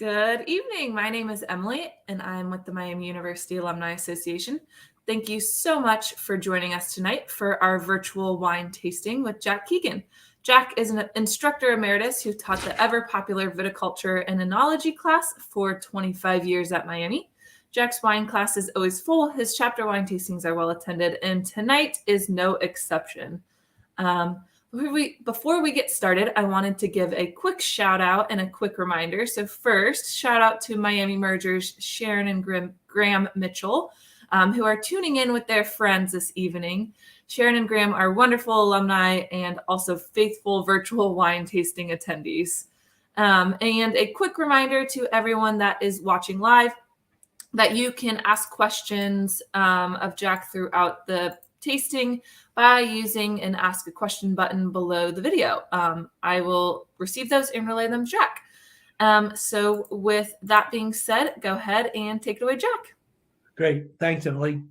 Good evening. My name is Emily, and I'm with the Miami University Alumni Association. Thank you so much for joining us tonight for our virtual wine tasting with Jack Keegan. Jack is an instructor emeritus who taught the ever-popular viticulture and enology class for 25 years at Miami. Jack's wine class is always full. His chapter wine tastings are well attended, and tonight is no exception. Before we get started, I wanted to give a quick shout out and a quick reminder. So first, shout out to Miami Mergers Sharon and Graham Mitchell, who are tuning in with their friends this evening. Sharon and Graham are wonderful alumni and also faithful virtual wine tasting attendees. And a quick reminder to everyone that is watching live that you can ask questions of Jack throughout the tasting by using an ask a question button below the video. I will receive those and relay them to Jack. So with that being said, go ahead and take it away, Jack. Great. Thanks, Emily.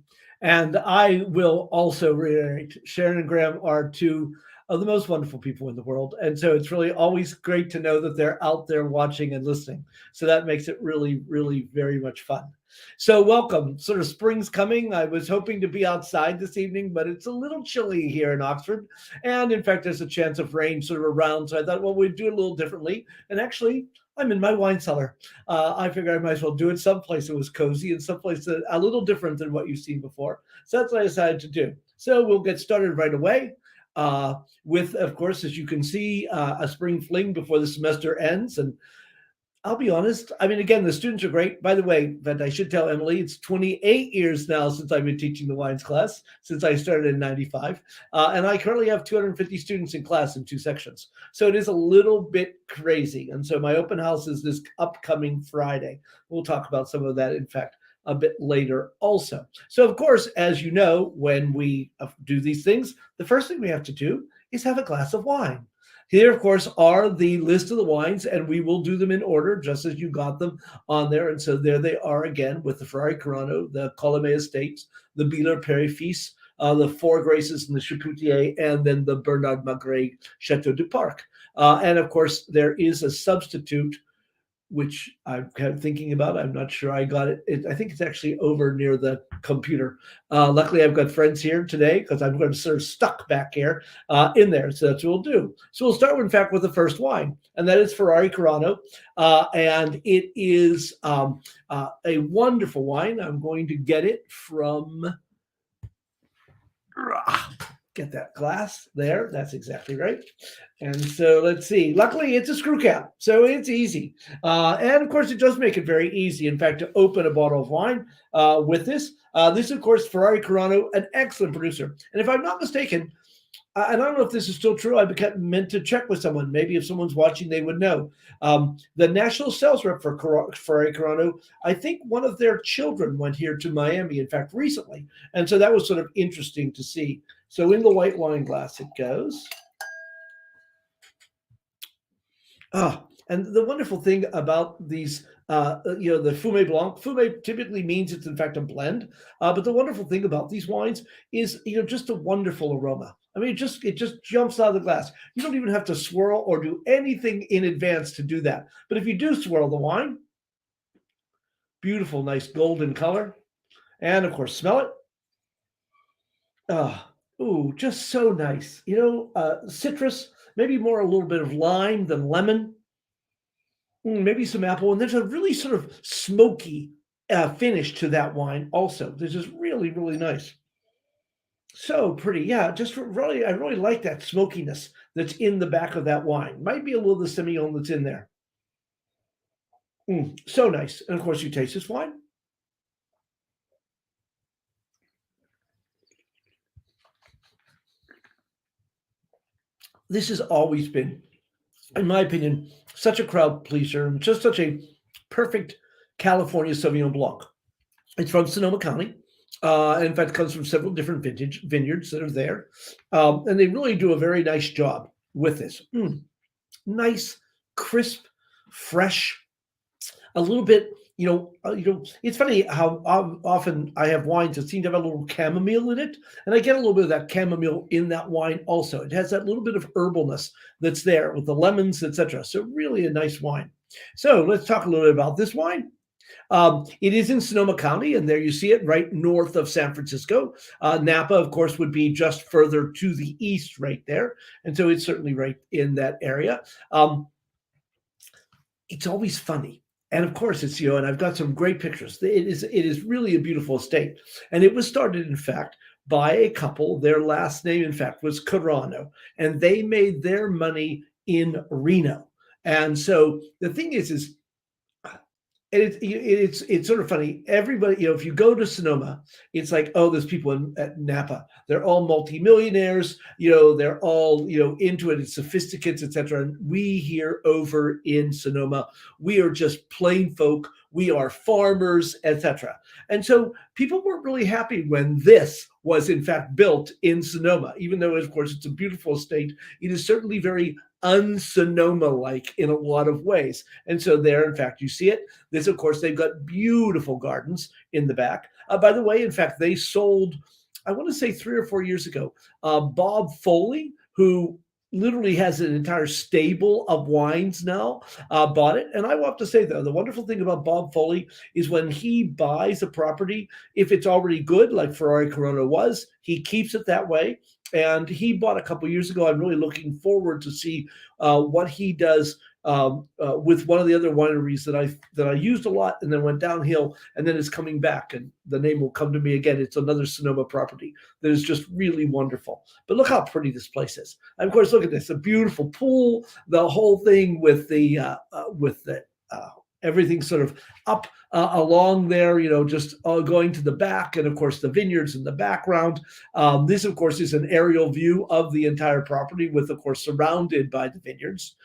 And I will also reiterate, Sharon and Graham are two of the most wonderful people in the world. And so it's really always great to know that they're out there watching and listening. So that makes it really, really very much fun. So welcome. Sort of spring's coming. I was hoping to be outside this evening, but it's a little chilly here in Oxford. And in fact, there's a chance of rain sort of around. So I thought, well, we'd do it a little differently. And actually, I'm in my wine cellar. I figured I might as well do it someplace that was cozy and someplace that a little different than what you've seen before. So that's what I decided to do. So we'll get started right away with, of course, as you can see, a spring fling before the semester ends. And I'll be honest. I mean, again, the students are great. By the way, but I should tell Emily, it's 28 years now since I've been teaching the wines class, since I started in 95. And I currently have 250 students in class in 2 sections. So it is a little bit crazy. And so my open house is this upcoming Friday. We'll talk about some of that, in fact, a bit later also. So, of course, as you know, when we do these things, the first thing we have to do is have a glass of wine. Here, of course, are the list of the wines, and we will do them in order, just as you got them on there. And so there they are again with the Ferrari Carano, the Colomé Estates, the Bieler Père-et-Fils, the Four Graces and the Chapoutier, and then the Bernard Magret Chateau du Parc. And of course, there is a substitute, which I'm kind of thinking about. I'm not sure I got it. I think it's actually over near the computer. Luckily, I've got friends here today because I'm going to sort of stuck back here in there. So that's what we'll do. So we'll start, in fact, with the first wine, and that is Ferrari Carano. And it is a wonderful wine. I'm going to get it from... Get that glass there. That's exactly right. And so let's see. Luckily, it's a screw cap, so it's easy. And of course, it does make it very easy, in fact, to open a bottle of wine with this. This, of course, Ferrari Carano, an excellent producer. And if I'm not mistaken, and I don't know if this is still true, I meant to check with someone. Maybe if someone's watching, they would know. The national sales rep for Ferrari Carano, I think one of their children went here to Miami, in fact, recently. And so that was sort of interesting to see. So in the white wine glass it goes. And the wonderful thing about these, the Fumé Blanc, Fumé typically means it's in fact a blend. But the wonderful thing about these wines is, just a wonderful aroma. I mean, it just jumps out of the glass. You don't even have to swirl or do anything in advance to do that. But if you do swirl the wine, beautiful, nice golden color. And of course, smell it. Ooh, just so nice. Citrus, maybe more a little bit of lime than lemon. Maybe some apple. And there's a really sort of smoky finish to that wine also. This is really, really nice. So pretty. Yeah, just really, I really like that smokiness that's in the back of that wine. Might be a little of the Semillon that's in there. So nice. And of course, you taste this wine. This has always been, in my opinion, such a crowd pleaser and just such a perfect California Sauvignon Blanc. It's from Sonoma County. And in fact, it comes from several different vineyards that are there. And they really do a very nice job with this. Nice, crisp, fresh, a little bit It's funny how often I have wines that seem to have a little chamomile in it, and I get a little bit of that chamomile in that wine also. It has that little bit of herbalness that's there with the lemons, etc. So really a nice wine. So let's talk a little bit about this wine. It is in Sonoma County, and there you see it right north of San Francisco. Napa, of course, would be just further to the east right there. And so it's certainly right in that area. It's always funny. And of course, it's, and I've got some great pictures. It is really a beautiful estate. And it was started, in fact, by a couple. Their last name, in fact, was Carano. And they made their money in Reno. And so the thing is it's sort of funny. Everybody, if you go to Sonoma, it's like, oh, there's people at Napa. They're all multimillionaires. They're all into it. It's sophisticates, etc. And we here over in Sonoma, we are just plain folk. We are farmers, etc. And so people weren't really happy when this was in fact built in Sonoma, even though, of course, it's a beautiful estate. It is certainly very un-Sonoma-like in a lot of ways. And so there, in fact, you see it. This, of course, they've got beautiful gardens in the back. By the way, in fact, they sold, I want to say 3 or 4 years ago, Bob Foley, who literally has an entire stable of wines now, bought it. And I will have to say, though, the wonderful thing about Bob Foley is when he buys a property, if it's already good, like Ferrari Corona was, he keeps it that way. And he bought a couple years ago. I'm really looking forward to see what he does with one of the other wineries that I used a lot and then went downhill and then is coming back. And the name will come to me again. It's another Sonoma property that is just really wonderful. But look how pretty this place is. And of course, look at this, a beautiful pool, the whole thing with the everything sort of up along there, just going to the back, and of course the vineyards in the background. This, of course, is an aerial view of the entire property with, of course, surrounded by the vineyards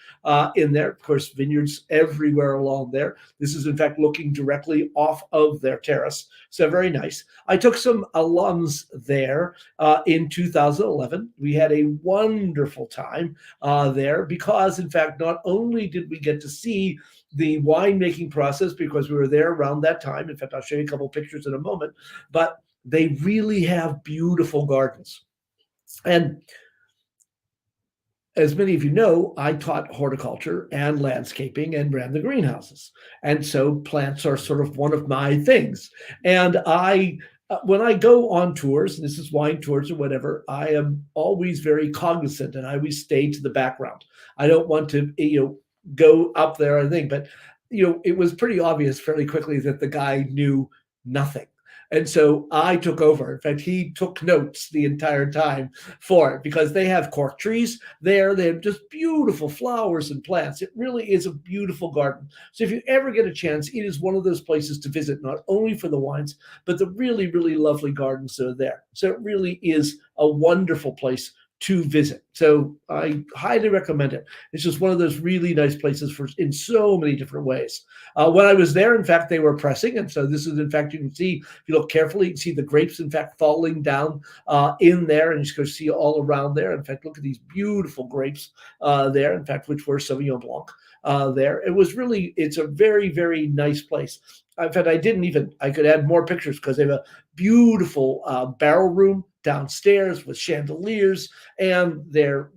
in there. Of course, vineyards everywhere along there. This is, in fact, looking directly off of their terrace. So very nice. I took some alums there in 2011. We had a wonderful time there because, in fact, not only did we get to see the winemaking process because we were there around that time. In fact, I'll show you a couple of pictures in a moment, but they really have beautiful gardens. And as many of you know, I taught horticulture and landscaping and ran the greenhouses. And so plants are sort of one of my things. And when I go on tours, and this is wine tours or whatever, I am always very cognizant and I always stay to the background. I don't want to, go up there, I think, but it was pretty obvious fairly quickly that the guy knew nothing. And so I took over. In fact, he took notes the entire time for it because they have cork trees there. They have just beautiful flowers and plants. It really is a beautiful garden. So if you ever get a chance, it is one of those places to visit, not only for the wines, but the really, really lovely gardens that are there. So it really is a wonderful place to visit. So I highly recommend it. It's just one of those really nice places in so many different ways. When I was there, in fact, they were pressing. And so this is, in fact, you can see, if you look carefully, you can see the grapes, in fact, falling down in there. And you can see all around there. In fact, look at these beautiful grapes there, in fact, which were Sauvignon Blanc there. It's a very, very nice place. In fact, I could add more pictures because they have a beautiful barrel room downstairs with chandeliers, and the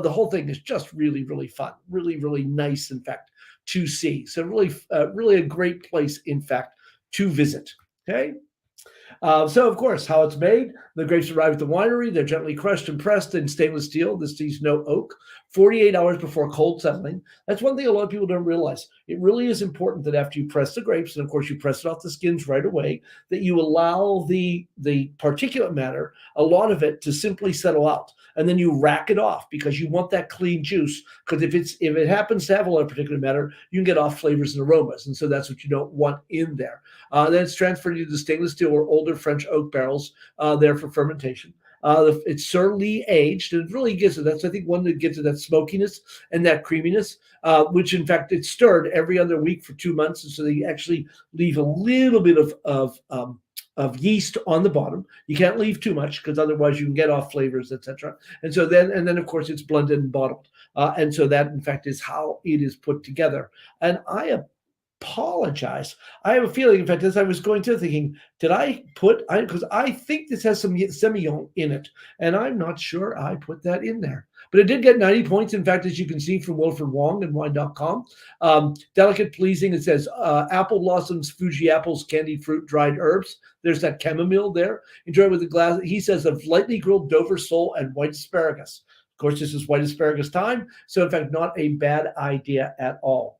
whole thing is just really, really fun, really, really nice, in fact, to see. So really a great place, in fact, to visit. Okay. So, of course, how it's made. The grapes arrive at the winery. They're gently crushed and pressed in stainless steel. This needs no oak. 48 hours before cold settling. That's one thing a lot of people don't realize. It really is important that after you press the grapes, and of course you press it off the skins right away, that you allow the particulate matter, a lot of it, to simply settle out. And then you rack it off because you want that clean juice. Because if it happens to have a lot of particulate matter, you can get off flavors and aromas. And so that's what you don't want in there. Then it's transferred into the stainless steel or older French oak barrels there for fermentation. It's certainly aged, and it really gives it. That's, I think, one that gives it that smokiness and that creaminess, which, in fact, it's stirred every other week for 2 months, and so they actually leave a little bit of yeast on the bottom. You can't leave too much because otherwise you can get off flavors, etc. And then of course it's blended and bottled, and so that, in fact, is how it is put together. And apologize. I have a feeling, in fact, as I was going through thinking, did I put, because I think this has some Semillon in it, and I'm not sure I put that in there. But it did get 90 points. In fact, as you can see from Wilfred Wong and wine.com. Delicate, pleasing, it says apple blossoms, Fuji apples, candied fruit, dried herbs. There's that chamomile there. Enjoy with a glass, he says, of lightly grilled Dover sole and white asparagus. Of course, this is white asparagus time. So, in fact, not a bad idea at all.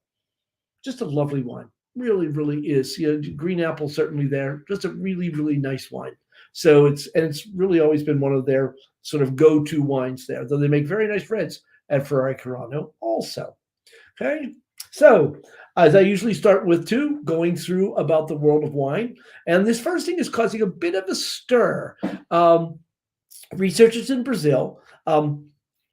Just a lovely wine. Really, really is. Green apple certainly there. Just a really, really nice wine. So it's really always been one of their sort of go-to wines there, though they make very nice reds at Ferrari Carano also. Okay. So as I usually start with too, going through about the world of wine. And this first thing is causing a bit of a stir. Researchers in Brazil,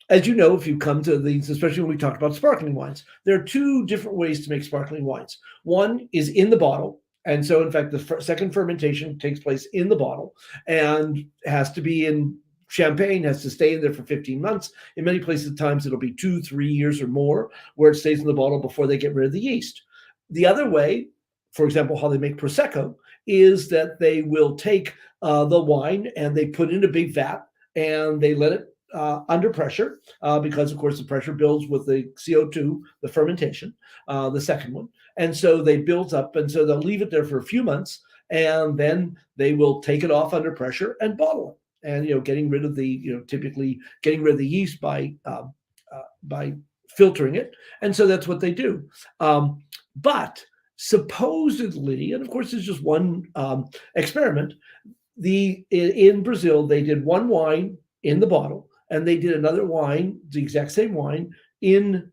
as you know, if you come to these, especially when we talk about sparkling wines, there are two different ways to make sparkling wines. One is in the bottle. And so, in fact, the second fermentation takes place in the bottle and has to be in champagne, has to stay in there for 15 months. In many places, at times, it'll be 2-3 years or more where it stays in the bottle before they get rid of the yeast. The other way, for example, how they make Prosecco, is that they will take the wine and they put it in a big vat and they let it under pressure because, of course, the pressure builds with the CO2, the fermentation, the second one. And so they build up, and so they'll leave it there for a few months, and then they will take it off under pressure and bottle it. And, getting rid of the, typically getting rid of the yeast by filtering it. And so that's what they do. But supposedly, and of course, it's just one experiment, in Brazil, they did one wine in the bottle, and they did another wine, the exact same wine, in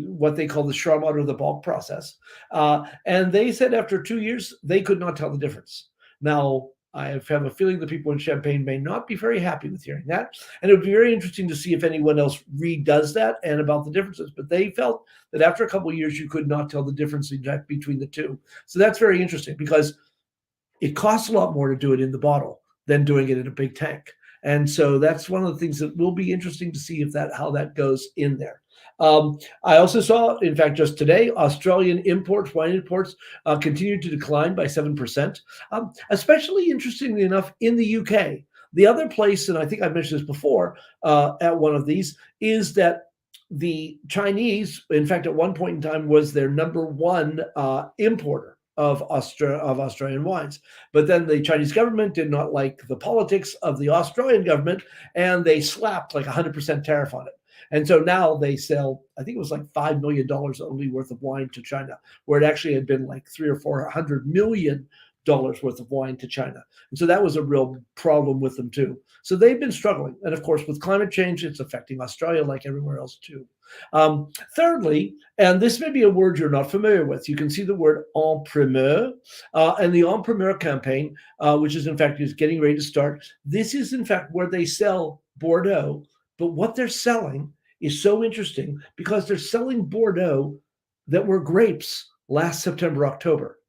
what they call the Schrammad or the bulk process. And they said after 2 years, they could not tell the difference. Now, I have a feeling the people in Champagne may not be very happy with hearing that. And it would be very interesting to see if anyone else redoes that and about the differences. But they felt that after a couple of years, you could not tell the difference between the two. So that's very interesting because it costs a lot more to do it in the bottle than doing it in a big tank. And so that's one of the things that will be interesting to see how that goes in there. I also saw, in fact, just today, Australian wine imports continued to decline by 7%, especially interestingly enough in the UK. The other place, and I think I mentioned this before at one of these, is that the Chinese, in fact, at one point in time, was their number one importer of Australian wines. But then the Chinese government did not like the politics of the Australian government, and they slapped like 100% tariff on it. And so now they sell, I think it was like $5 million only worth of wine to China, where it actually had been like $300 or $400 million worth of wine to China. And so that was a real problem with them too. So they've been struggling. And of course, with climate change, it's affecting Australia like everywhere else too. Thirdly, and this may be a word you're not familiar with, you can see the word en primeur, and the en primeur campaign, which is in fact is getting ready to start. This is in fact where they sell Bordeaux, but what they're selling is so interesting because they're selling Bordeaux that were grapes last September, October.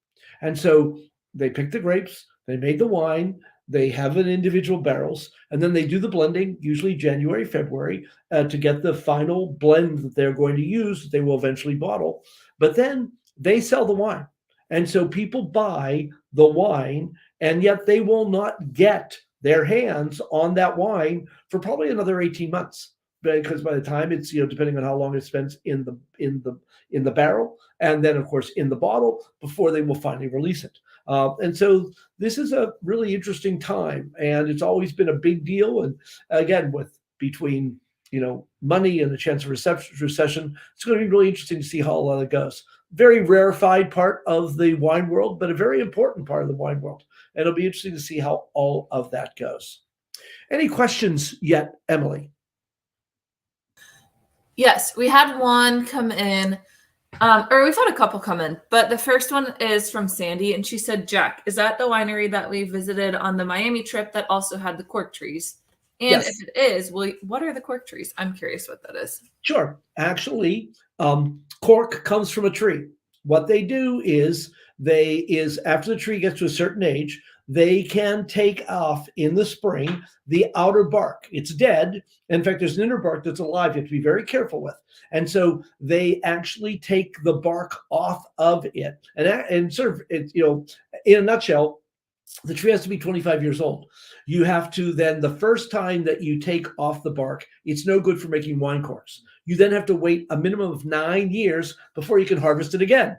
And so they pick the grapes, they made the wine, they have it in individual barrels, and then they do the blending, usually January, February, to get the final blend that they're going to use, that they will eventually bottle. But then they sell the wine. And so people buy the wine, and yet they will not get their hands on that wine for probably another 18 months. Because by the time it's, depending on how long it spends in the barrel, and then of course in the bottle before they will finally release it. And so this is a really interesting time, and it's always been a big deal. And again, between money and the chance of recession, it's going to be really interesting to see how all that goes. Very rarefied part of the wine world, but a very important part of the wine world. And it'll be interesting to see how all of that goes. Any questions yet, Emily? Yes, we had one come in, or we've had a couple come in, but the first one is from Sandy, and she said, Jack, is that the winery that we visited on the Miami trip that also had the cork trees? And yes. If it is, what are the cork trees? I'm curious what that is. Sure. Actually, cork comes from a tree. What they do is after the tree gets to a certain age, they can take off in the spring the outer bark. It's dead. In fact, there's an inner bark that's alive you have to be very careful with. And so they actually take the bark off of it. And sort of, in a nutshell, the tree has to be 25 years old. You have to then, the first time that you take off the bark, it's no good for making wine corks. You then have to wait a minimum of 9 years before you can harvest it again.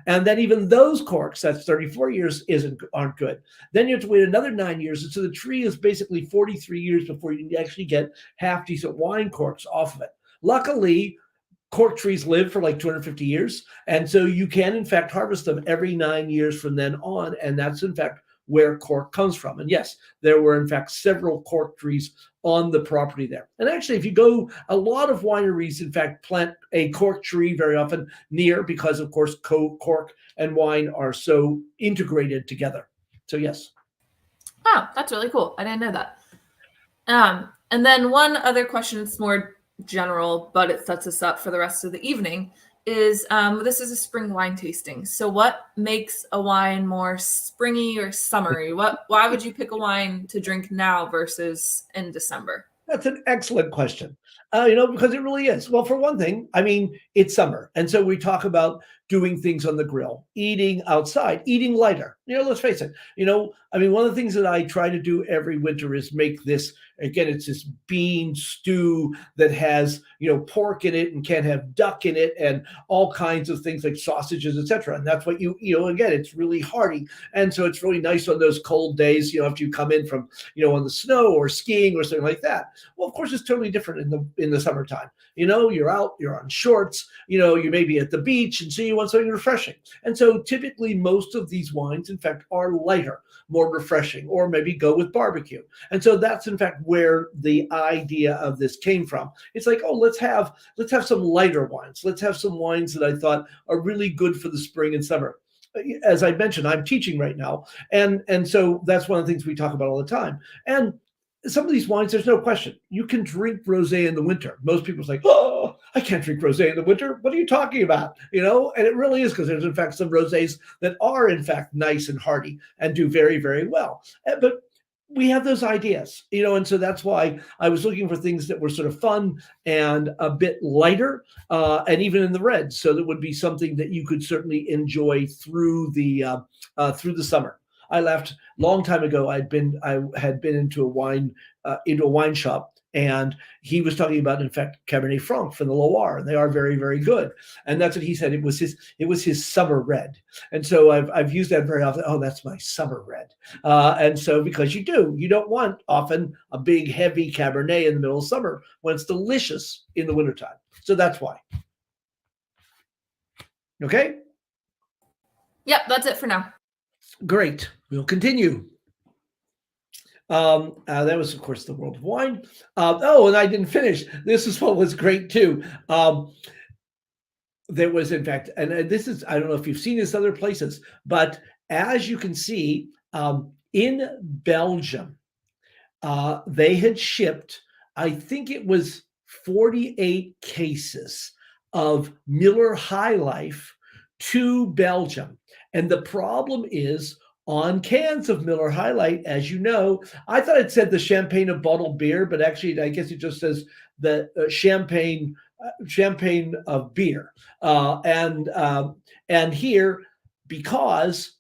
And then even those corks, that's 34 years, aren't good. Then you have to wait another 9 years. And so the tree is basically 43 years before you can actually get half decent wine corks off of it. Luckily, cork trees live for like 250 years. And so you can, in fact, harvest them every 9 years from then on. And that's, in fact, where cork comes from. And yes, there were, in fact, several cork trees on the property there. And actually, if you go, a lot of wineries, in fact, plant a cork tree very often near, because, of course, cork and wine are so integrated together. So, yes. Oh, that's really cool. I didn't know that. And then one other question, it's more general, but it sets us up for the rest of the evening, is this is a spring wine tasting. So what makes a wine more springy or summery? Why would you pick a wine to drink now versus in December? That's an excellent question. Because it really is. Well, for one thing, I mean, it's summer. And so we talk about doing things on the grill, eating outside, eating lighter. Let's face it. One of the things that I try to do every winter is make this, again, it's this bean stew that has, pork in it and can have duck in it and all kinds of things like sausages, etc. And that's what again, it's really hearty. And so it's really nice on those cold days, after you come in from, on the snow or skiing or something like that. Well, of course, it's totally different in the summertime. You're out, you're on shorts, you may be at the beach, and so you want something refreshing. And so typically most of these wines, in fact, are lighter, more refreshing, or maybe go with barbecue. And so that's, in fact, where the idea of this came from. It's like, oh, let's have some lighter wines. Let's have some wines that I thought are really good for the spring and summer. As I mentioned, I'm teaching right now. And so that's one of the things we talk about all the time. And some of these wines, there's no question. You can drink rosé in the winter. Most people say, oh, I can't drink rosé in the winter. What are you talking about? And it really is, because there's, in fact, some rosés that are, in fact, nice and hearty and do very, very well. But we have those ideas, and so that's why I was looking for things that were sort of fun and a bit lighter, and even in the red, so that would be something that you could certainly enjoy through the summer. I left long time ago. I had been into a wine shop, and he was talking about, in fact, Cabernet Franc from the Loire, and they are very, very good. And that's what he said. It was his summer red. And so I've used that very often. Oh, that's my summer red. And so, because you don't want often a big, heavy Cabernet in the middle of summer when it's delicious in the wintertime. So that's why. Okay. Yep, that's it for now. Great. We'll continue. That was, of course, the world of wine. And I didn't finish. This is what was great too. There was, in fact, and this is, I don't know if you've seen this other places, but as you can see, in Belgium, they had shipped, I think it was 48 cases of Miller High Life to Belgium. And the problem is, on cans of Miller High Life, as you know, I thought it said the champagne of bottled beer, but actually, I guess it just says the champagne of beer. And here, because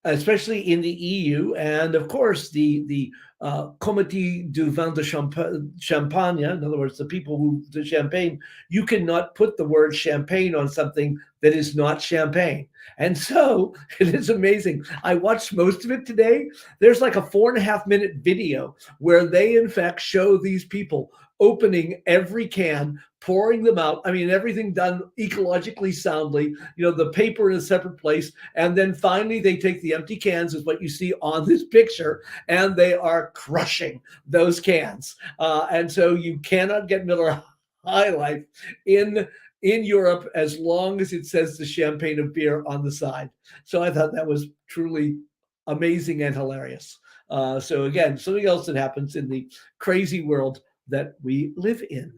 especially in the EU, and of course the Comité du Vin de Champagne, in other words, the people who do champagne, you cannot put the word champagne on something that is not champagne. And so it is amazing. I watched most of it today. There's like a 4.5-minute video where they, in fact, show these people opening every can, pouring them out. I mean, everything done ecologically soundly, the paper in a separate place. And then finally, they take the empty cans, is what you see on this picture, and they are crushing those cans. And so you cannot get Miller High Life in Europe as long as it says the champagne of beer on the side. So I thought that was truly amazing and hilarious. So again, something else that happens in the crazy world that we live in.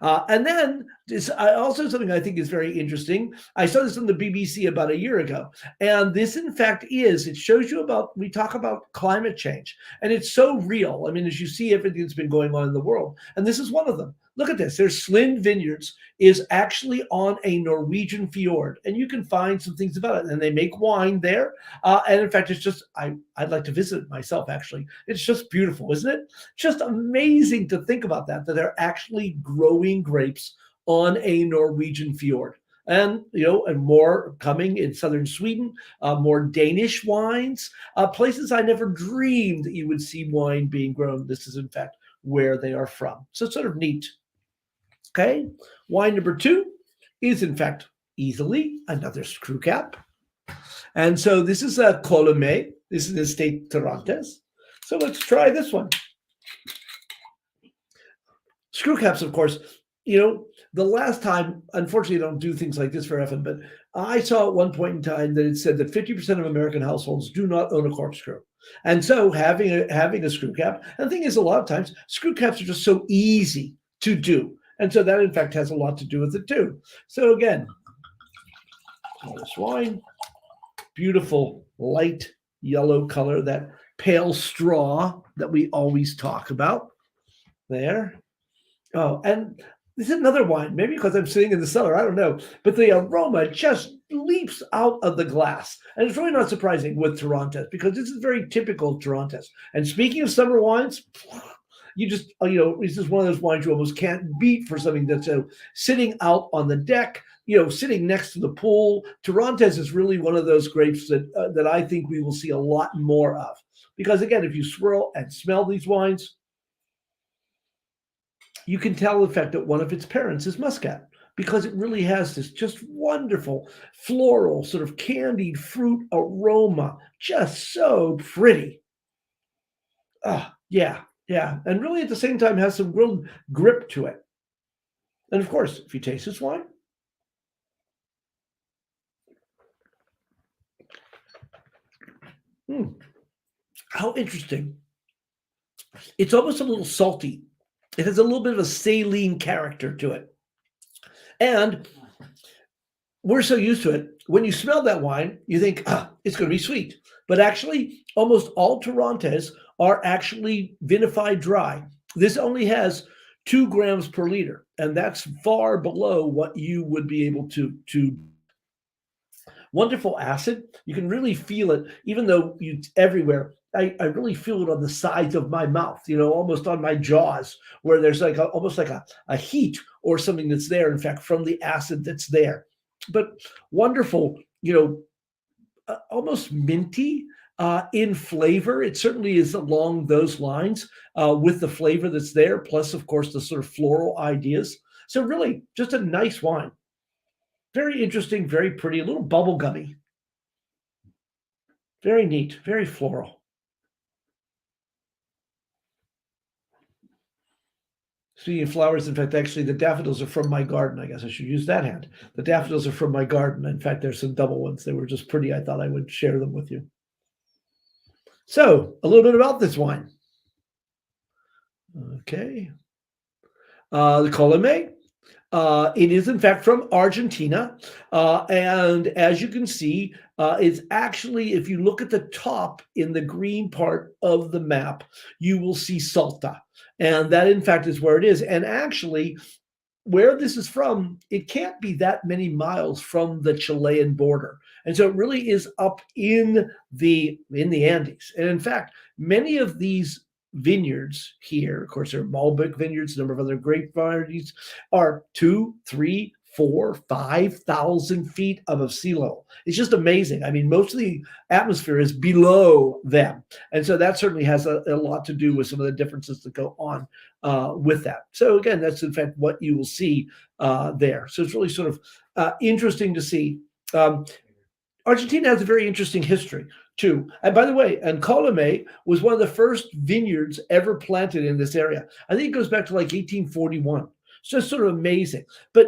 And then this also something I think is very interesting. I saw this on the BBC about a year ago, and this, in fact, it shows you about we talk about climate change, and it's so real. I mean, as you see everything that's been going on in the world, and this is one of them. Look at this. There's Slind Vineyards is actually on a Norwegian fjord, and you can find some things about it. And they make wine there, and in fact, it's just I'd like to visit it myself. Actually, it's just beautiful, isn't it? Just amazing to think about that they're actually growing grapes on a Norwegian fjord. And and more coming in southern Sweden, more Danish wines, places I never dreamed that you would see wine being grown. This is in fact where they are from. So it's sort of neat. Okay, wine number 2 is in fact easily another screw cap. And so this is a Colomé. This is the state Tarantes. So let's try this one. Screw caps, of course, the last time, unfortunately, I don't do things like this very often, but I saw at one point in time that it said that 50% of American households do not own a corkscrew. And so having a screw cap, and the thing is, a lot of times, screw caps are just so easy to do. And so that, in fact, has a lot to do with it, too. So again, this wine, beautiful light yellow color, that pale straw that we always talk about there. Oh, and this is another wine, maybe because I'm sitting in the cellar, I don't know, but the aroma just leaps out of the glass. And it's really not surprising with Tarantes, because this is very typical of Tarantes. And speaking of summer wines, you just, this is one of those wines you almost can't beat for something that's sitting out on the deck, sitting next to the pool. Tarantes is really one of those grapes that I think we will see a lot more of. Because again, if you swirl and smell these wines, you can tell, in fact, that one of its parents is Muscat, because it really has this just wonderful floral sort of candied fruit aroma, just so pretty. Yeah. And really at the same time has some real grip to it. And of course, if you taste this wine, how interesting. It's almost a little salty. It has a little bit of a saline character to it. And we're so used to it. When you smell that wine, you think, it's going to be sweet. But actually, almost all Tarantes are actually vinified dry. This only has 2 grams per liter, and that's far below what you would be able to. Wonderful acid. You can really feel it, even though it's everywhere. I really feel it on the sides of my mouth, almost on my jaws, where there's almost like a heat or something that's there, in fact, from the acid that's there. But wonderful, almost minty in flavor. It certainly is along those lines with the flavor that's there, plus, of course, the sort of floral ideas. So really, just a nice wine. Very interesting, very pretty, a little bubblegummy. Very neat, very floral. Speaking of flowers, in fact, actually, the daffodils are from my garden. I guess I should use that hand. The daffodils are from my garden. In fact, there's some double ones. They were just pretty. I thought I would share them with you. So, a little bit about this wine. Okay. The Colomé. It is, in fact, from Argentina. And as you can see, it's actually, if you look at the top in the green part of the map, you will see Salta. And that, in fact, is where it is. And actually, where this is from, it can't be that many miles from the Chilean border. And so it really is up in the Andes. And in fact, many of these vineyards here, of course, there are Malbec vineyards, a number of other grape varieties, are 2, 3, 4, 5,000 feet above sea level. It's just amazing. I mean, most of the atmosphere is below them. And so that certainly has a lot to do with some of the differences that go on with that. So again, that's in fact what you will see there. So it's really sort of interesting to see. Argentina has a very interesting history too. And by the way, and Colomé was one of the first vineyards ever planted in this area. I think it goes back to like 1841. It's just sort of amazing. But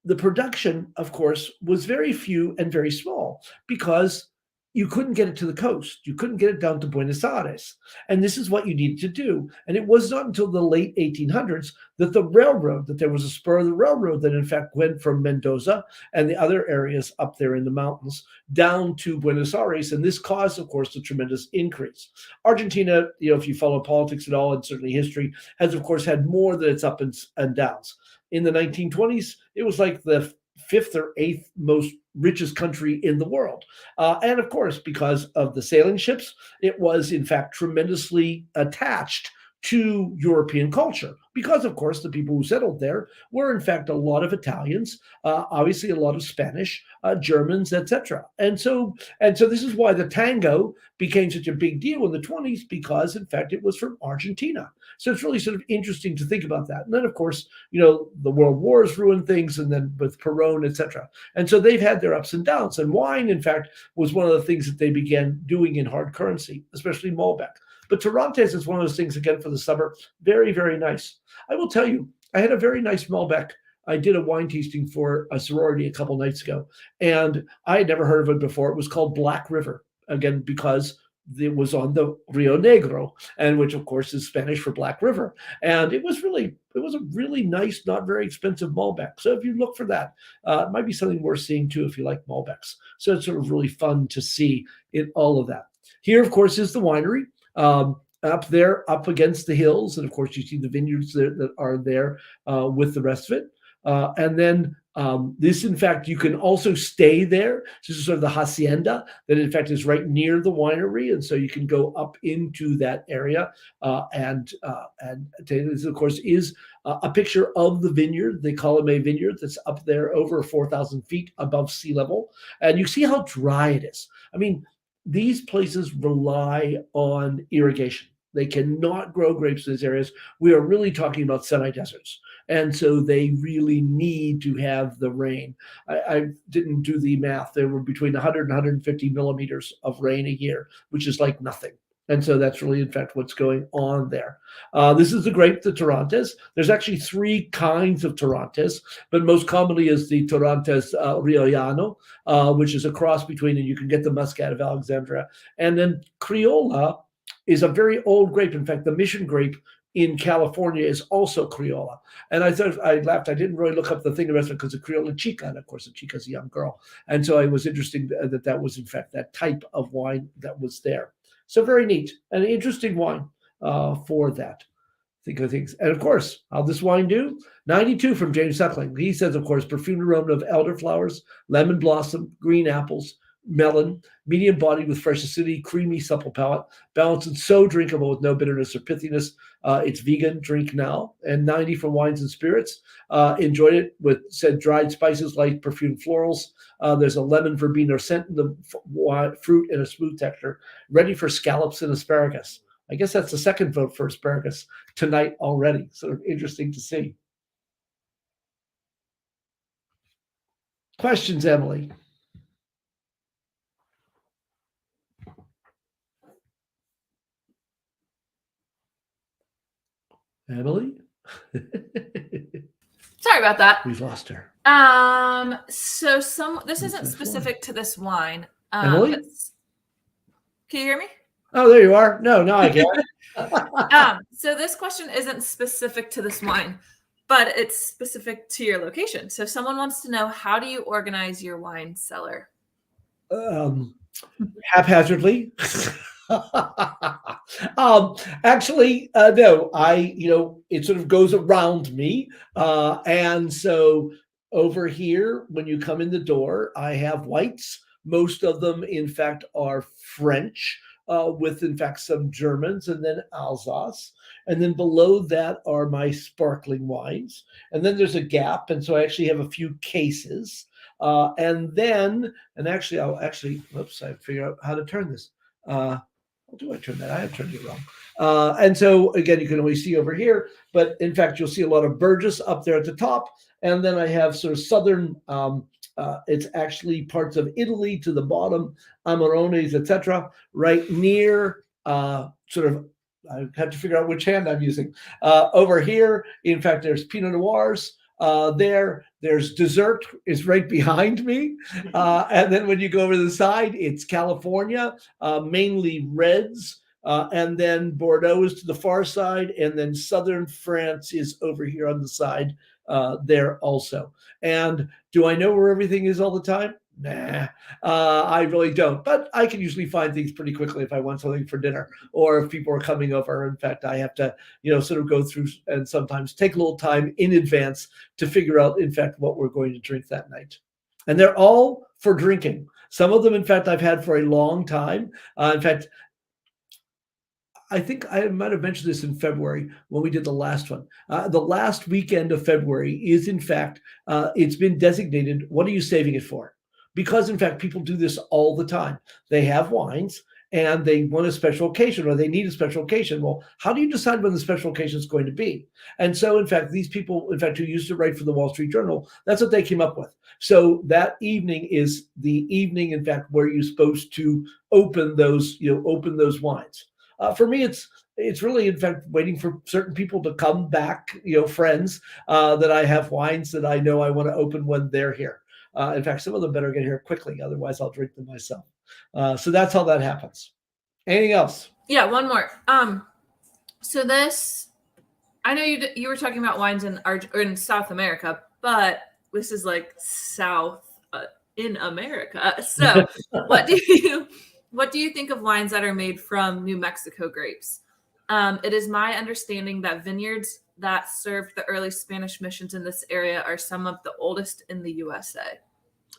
the production, of course, was very few and very small because you couldn't get it to the coast. You couldn't get it down to Buenos Aires. And this is what you needed to do. And it was not until the late 1800s that there was a spur of the railroad that in fact went from Mendoza and the other areas up there in the mountains down to Buenos Aires. And this caused, of course, a tremendous increase. Argentina, if you follow politics at all, and certainly history, has, of course, had more than its ups and downs. In the 1920s, it was like the fifth or eighth most richest country in the world. And of course, because of the sailing ships, it was in fact tremendously attached to European culture, because of course the people who settled there were in fact a lot of Italians, obviously a lot of Spanish, Germans, etc. And so this is why the tango became such a big deal in the 20s, because in fact it was from Argentina. So it's really sort of interesting to think about that. And then of course, the world wars ruined things, and then with Perón, etc. And so they've had their ups and downs. And wine, in fact, was one of the things that they began doing in hard currency, especially Malbec. But Torrontés is one of those things, again, for the summer. Very, very nice. I will tell you, I had a very nice Malbec. I did a wine tasting for a sorority a couple nights ago, and I had never heard of it before. It was called Black River, again, because it was on the Rio Negro, and which, of course, is Spanish for Black River. And it was a really nice, not very expensive Malbec. So if you look for that, it might be something worth seeing, too, if you like Malbecs. So it's sort of really fun to see in all of that. Here, of course, is the winery. Up there, up against the hills. And of course, you see the vineyards that are there with the rest of it. And then this, in fact, you can also stay there. This is sort of the hacienda that, in fact, is right near the winery. And so you can go up into that area. And this, of course, is a picture of the vineyard, the Colomé vineyard, that's up there over 4,000 feet above sea level. And you see how dry it is. I mean, these places rely on irrigation. They cannot grow grapes in these areas. We are really talking about semi-deserts. And so they really need to have the rain. I didn't do the math. There were between 100 and 150 millimeters of rain a year, which is like nothing. And so that's really, in fact, what's going on there. This is the grape, the Torrontés. There's actually three kinds of Torrontés, but most commonly is the Torrontés Riojano, which is a cross between, and you can get the Muscat of Alexandria. And then Criolla is a very old grape. In fact, the mission grape in California is also Criolla. And I thought, I laughed. I didn't really look up the thing the rest of it because of Criolla Chica. And of course, a Chica is a young girl. And so it was interesting that was, in fact, that type of wine that was there. So very neat and interesting wine for that. Think of things. And of course, how'd this wine do? 92 from James Suckling. He says, of course, perfumed aroma of elderflowers, lemon blossom, green apples, melon, medium body with fresh acidity, creamy, supple palate, balanced and so drinkable with no bitterness or pithiness. It's vegan, drink now. And 90 from Wines and Spirits. Enjoyed it with said dried spices, light perfumed florals. There's a lemon verbena scent in the fruit and a smooth texture, ready for scallops and asparagus. I guess that's the second vote for asparagus tonight already. Sort of interesting to see. Questions, Emily? Emily? Sorry about that. We've lost her. So this isn't specific to this wine. Emily? Can you hear me? Oh, there you are. No, I can't. So this question isn't specific to this wine, but it's specific to your location. So if someone wants to know, how do you organize your wine cellar? Haphazardly. Actually, no, it sort of goes around me. And so over here, when you come in the door, I have whites. Most of them, in fact, are French, with, in fact, some Germans, and then Alsace. And then below that are my sparkling wines. And then there's a gap. And so I actually have a few cases. I'll figure out how to turn this. How do I turn that? I have turned it wrong. And so, again, you can always see over here, but in fact, you'll see a lot of Burgess up there at the top. And then I have sort of southern, it's actually parts of Italy to the bottom, Amarones, etc., right near I have to figure out which hand I'm using. Over here, in fact, there's Pinot Noirs. There's dessert is right behind me. And then when you go over to the side, it's California, mainly reds. And then Bordeaux is to the far side, and then southern France is over here on the side there also. And do I know where everything is all the time? Nah, I really don't. But I can usually find things pretty quickly if I want something for dinner or if people are coming over. In fact, I have to, sort of go through and sometimes take a little time in advance to figure out, in fact, what we're going to drink that night. And they're all for drinking. Some of them, in fact, I've had for a long time. In fact, I think I might have mentioned this in February when we did the last one. The last weekend of February is, in fact, it's been designated. What are you saving it for? Because, in fact, people do this all the time. They have wines and they want a special occasion or they need a special occasion. Well, how do you decide when the special occasion is going to be? And so, in fact, these people, in fact, who used to write for the Wall Street Journal, that's what they came up with. So that evening is the evening, in fact, where you're supposed to open those wines. For me, it's really, in fact, waiting for certain people to come back, friends that I have wines that I know I want to open when they're here. In fact, some of them better get here quickly, otherwise I'll drink them myself. So that's how that happens. Anything else? Yeah, one more. So this, I know you were talking about wines in South America, but this is like South in America. So what do you think of wines that are made from New Mexico grapes? It is my understanding that vineyards that served the early Spanish missions in this area are some of the oldest in the USA.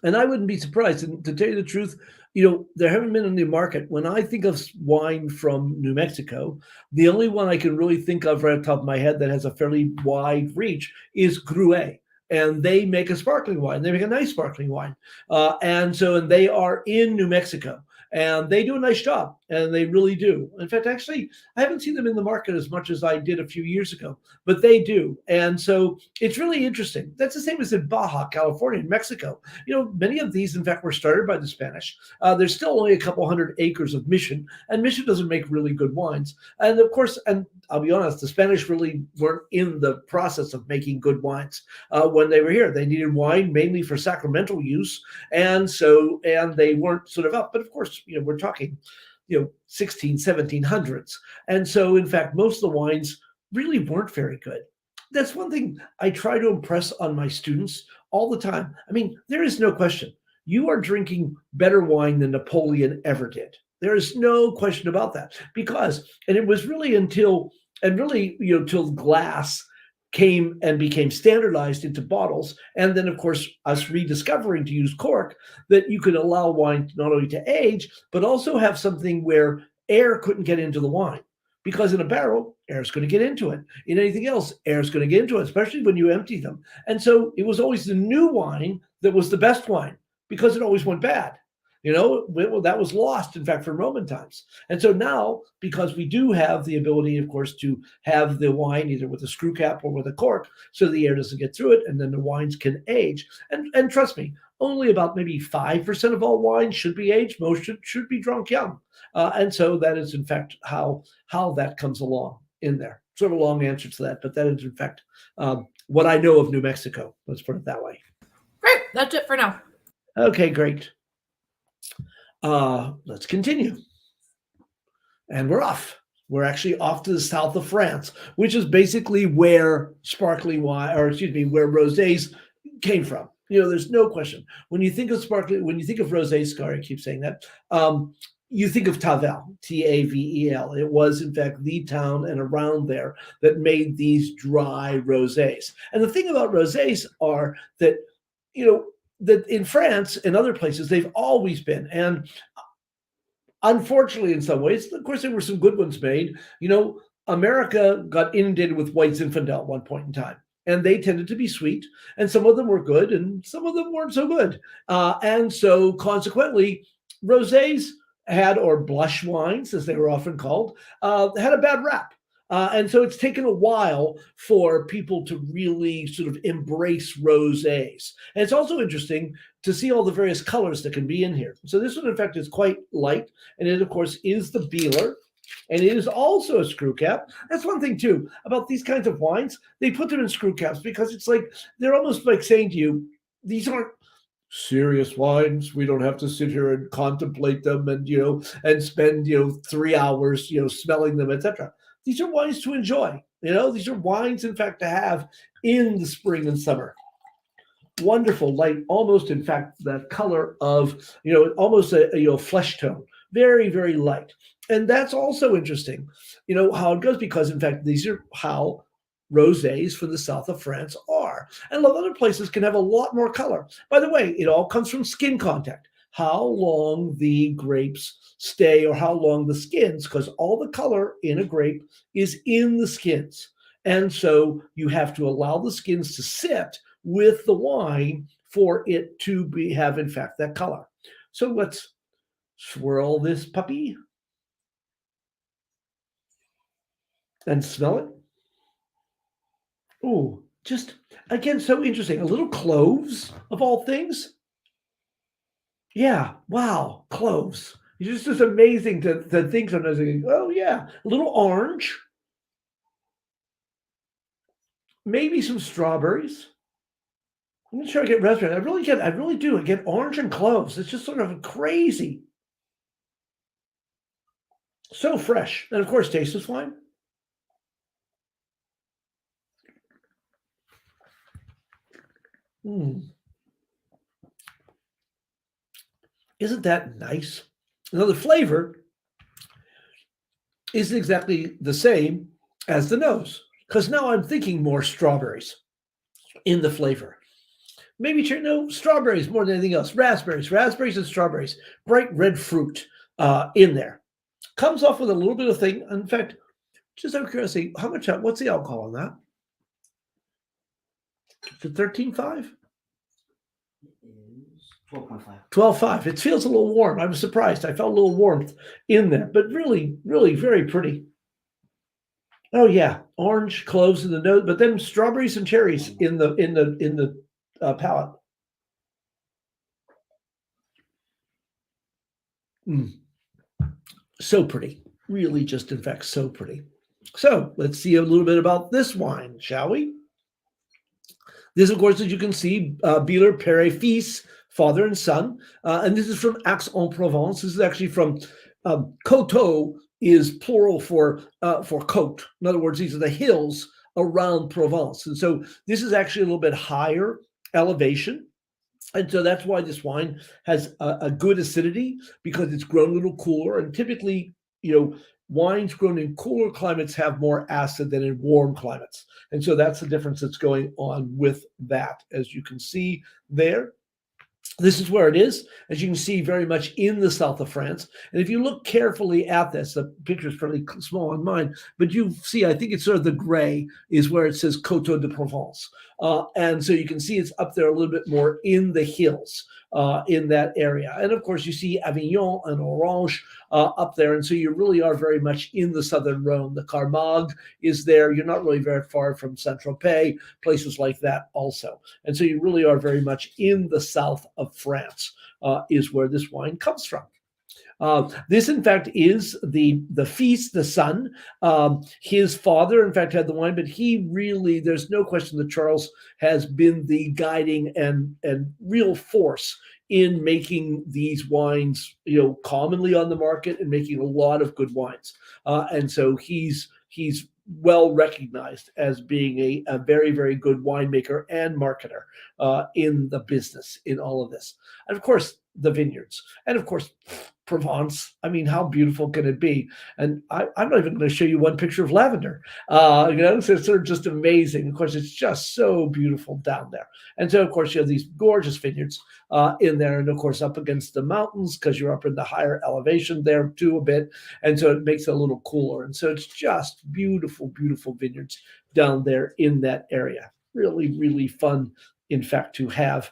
And I wouldn't be surprised. And to tell you the truth, there haven't been any market. When I think of wine from New Mexico, the only one I can really think of right off the top of my head that has a fairly wide reach is Gruet. And they make a sparkling wine. They make a nice sparkling wine. And they are in New Mexico. And they do a nice job, and they really do. In fact, actually, I haven't seen them in the market as much as I did a few years ago, but they do. And so it's really interesting. That's the same as in Baja, California, and Mexico. Many of these, in fact, were started by the Spanish. There's still only a couple hundred acres of Mission, and Mission doesn't make really good wines. And of course, and I'll be honest, the Spanish really weren't in the process of making good wines when they were here. They needed wine mainly for sacramental use, and they weren't sort of up. But of course, we're talking, 1700s. And so, in fact, most of the wines really weren't very good. That's one thing I try to impress on my students all the time. I mean, there is no question. You are drinking better wine than Napoleon ever did. There is no question about that and it was really until glass came and became standardized into bottles. And then, of course, us rediscovering to use cork, that you could allow wine not only to age, but also have something where air couldn't get into the wine. Because in a barrel, air is going to get into it. In anything else, air is going to get into it, especially when you empty them. And so it was always the new wine that was the best wine because it always went bad. That was lost, in fact, from Roman times. And so now, because we do have the ability, of course, to have the wine either with a screw cap or with a cork, so the air doesn't get through it, and then the wines can age. And trust me, only about maybe 5% of all wine should be aged. Most should be drunk young. And so that is, in fact, how that comes along in there. Sort of a long answer to that, but that is, in fact, what I know of New Mexico. Let's put it that way. Great. That's it for now. Okay, great. Let's continue. And we're off. We're actually off to the south of France, which is basically where sparkling wine, where rosés came from. There's no question. When you think of rosés, sorry, I keep saying that, you think of Tavel, Tavel. It was, in fact, the town and around there that made these dry rosés. And the thing about rosés are that, that in France and other places, they've always been. And unfortunately, in some ways, of course, there were some good ones made. America got inundated with White Zinfandel at one point in time. And they tended to be sweet. And some of them were good, and some of them weren't so good. And so, consequently, rosés or blush wines, as they were often called, had a bad rap. And so it's taken a while for people to really sort of embrace rosés. And it's also interesting to see all the various colors that can be in here. So this one, in fact, is quite light. And it, of course, is the Bieler. And it is also a screw cap. That's one thing too about these kinds of wines. They put them in screw caps because it's like they're almost like saying to you, these aren't serious wines. We don't have to sit here and contemplate them and and spend 3 hours smelling them, etc. These are wines to enjoy. These are wines, in fact, to have in the spring and summer. Wonderful light, almost, in fact, that color of almost a flesh tone, very, very light. And that's also interesting, how it goes, because in fact these are how rosés for the south of France are. And a lot of other places can have a lot more color. By the way, it all comes from skin contact, how long the grapes stay or how long the skins, because all the color in a grape is in the skins. And so you have to allow the skins to sit with the wine for it to have, in fact, that color. So let's swirl this puppy and smell it. Oh, just, again, so interesting. A little cloves, of all things. Yeah, wow, cloves. It's just amazing to think sometimes, oh yeah, a little orange, maybe some strawberries. I'm not sure I get raspberry. I really do. I get orange and cloves. It's just sort of crazy. So fresh. And of course, taste this wine. Isn't that nice? Now, the flavor isn't exactly the same as the nose, because now I'm thinking more strawberries in the flavor. Maybe strawberries more than anything else. Raspberries and strawberries. Bright red fruit in there. Comes off with a little bit of thing. In fact, just out of curiosity, what's the alcohol on that? Is it 13.5? 12.5. 12.5. It feels a little warm. I was surprised. I felt a little warmth in there, but really, really very pretty. Oh yeah, orange, cloves in the nose, but then strawberries and cherries in the palate. So pretty. Really, just in fact, so pretty. So let's see a little bit about this wine, shall we? This, of course, as you can see, Bieler Père et Fils, father and son, and this is from Aix-en-Provence. This is actually from Coteaux, is plural for côte. In other words, these are the hills around Provence, and so this is actually a little bit higher elevation. And so that's why this wine has a good acidity, because it's grown a little cooler. And typically, wines grown in cooler climates have more acid than in warm climates. And so that's the difference that's going on with that. As you can see there, this is where it is, as you can see, very much in the south of France. And if you look carefully at this, the picture is fairly small on mine, but you see, I think it's sort of the gray is where it says Coteaux de Provence. And so you can see it's up there a little bit more in the hills in that area. And of course, you see Avignon and Orange up there. And so you really are very much in the southern Rhone. The Camargue is there. You're not really very far from Saint-Tropez, places like that also. And so you really are very much in the south of France is where this wine comes from. This, in fact, is the Fils, the son. His father, in fact, had the wine, but he really, there's no question that Charles has been the guiding and real force in making these wines, commonly on the market and making a lot of good wines. And so he's well recognized as being a very, very good winemaker and marketer in the business in all of this. And of course, the vineyards. And of course, Provence. I mean, how beautiful can it be? And I'm not even going to show you one picture of lavender. So it's sort of just amazing. Of course, it's just so beautiful down there. And so, of course, you have these gorgeous vineyards in there, and of course, up against the mountains, because you're up in the higher elevation there too a bit. And so it makes it a little cooler. And so it's just beautiful, beautiful vineyards down there in that area. Really, really fun, in fact, to have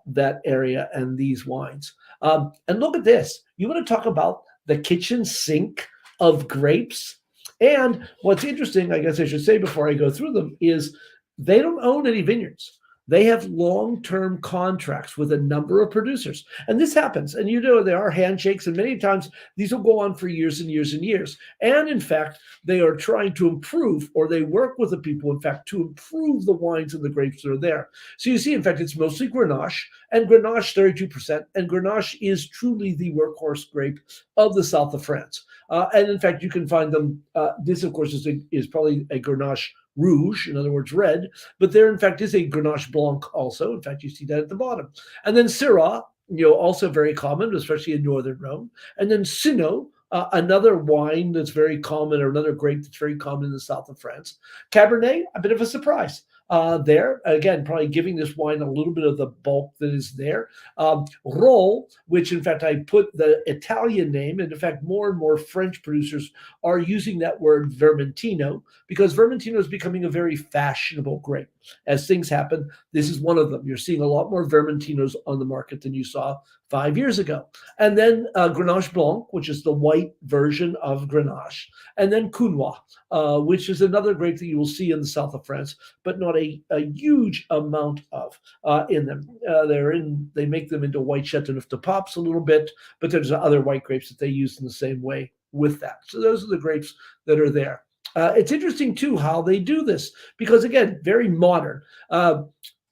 that area and these wines. And look at this. You want to talk about the kitchen sink of grapes? And what's interesting, I guess I should say before I go through them, is they don't own any vineyards. They have long-term contracts with a number of producers. And this happens. And there are handshakes, and many times these will go on for years and years and years. And in fact, they are trying to improve, or they work with the people, in fact, to improve the wines and the grapes that are there. So you see, in fact, it's mostly Grenache, and Grenache 32%. And Grenache is truly the workhorse grape of the south of France. And in fact, you can find them. This, of course, is probably a Grenache Rouge, in other words, red, but there, in fact, is a Grenache Blanc also. In fact, you see that at the bottom. And then Syrah, also very common, especially in northern Rome. And then Cinot, another wine that's very common, or another grape that's very common in the south of France. Cabernet, a bit of a surprise. There, again, probably giving this wine a little bit of the bulk that is there. Roll, which in fact I put the Italian name, and in fact more and more French producers are using that word Vermentino, because Vermentino is becoming a very fashionable grape. As things happen, this is one of them. You're seeing a lot more Vermentinos on the market than you saw 5 years ago. And then Grenache Blanc, which is the white version of Grenache. And then Counois, which is another grape that you will see in the south of France, but not a huge amount of in them. They make them into white Chateauneuf de Pape a little bit, but there's other white grapes that they use in the same way with that. So those are the grapes that are there. It's interesting, too, how they do this, because, again, very modern.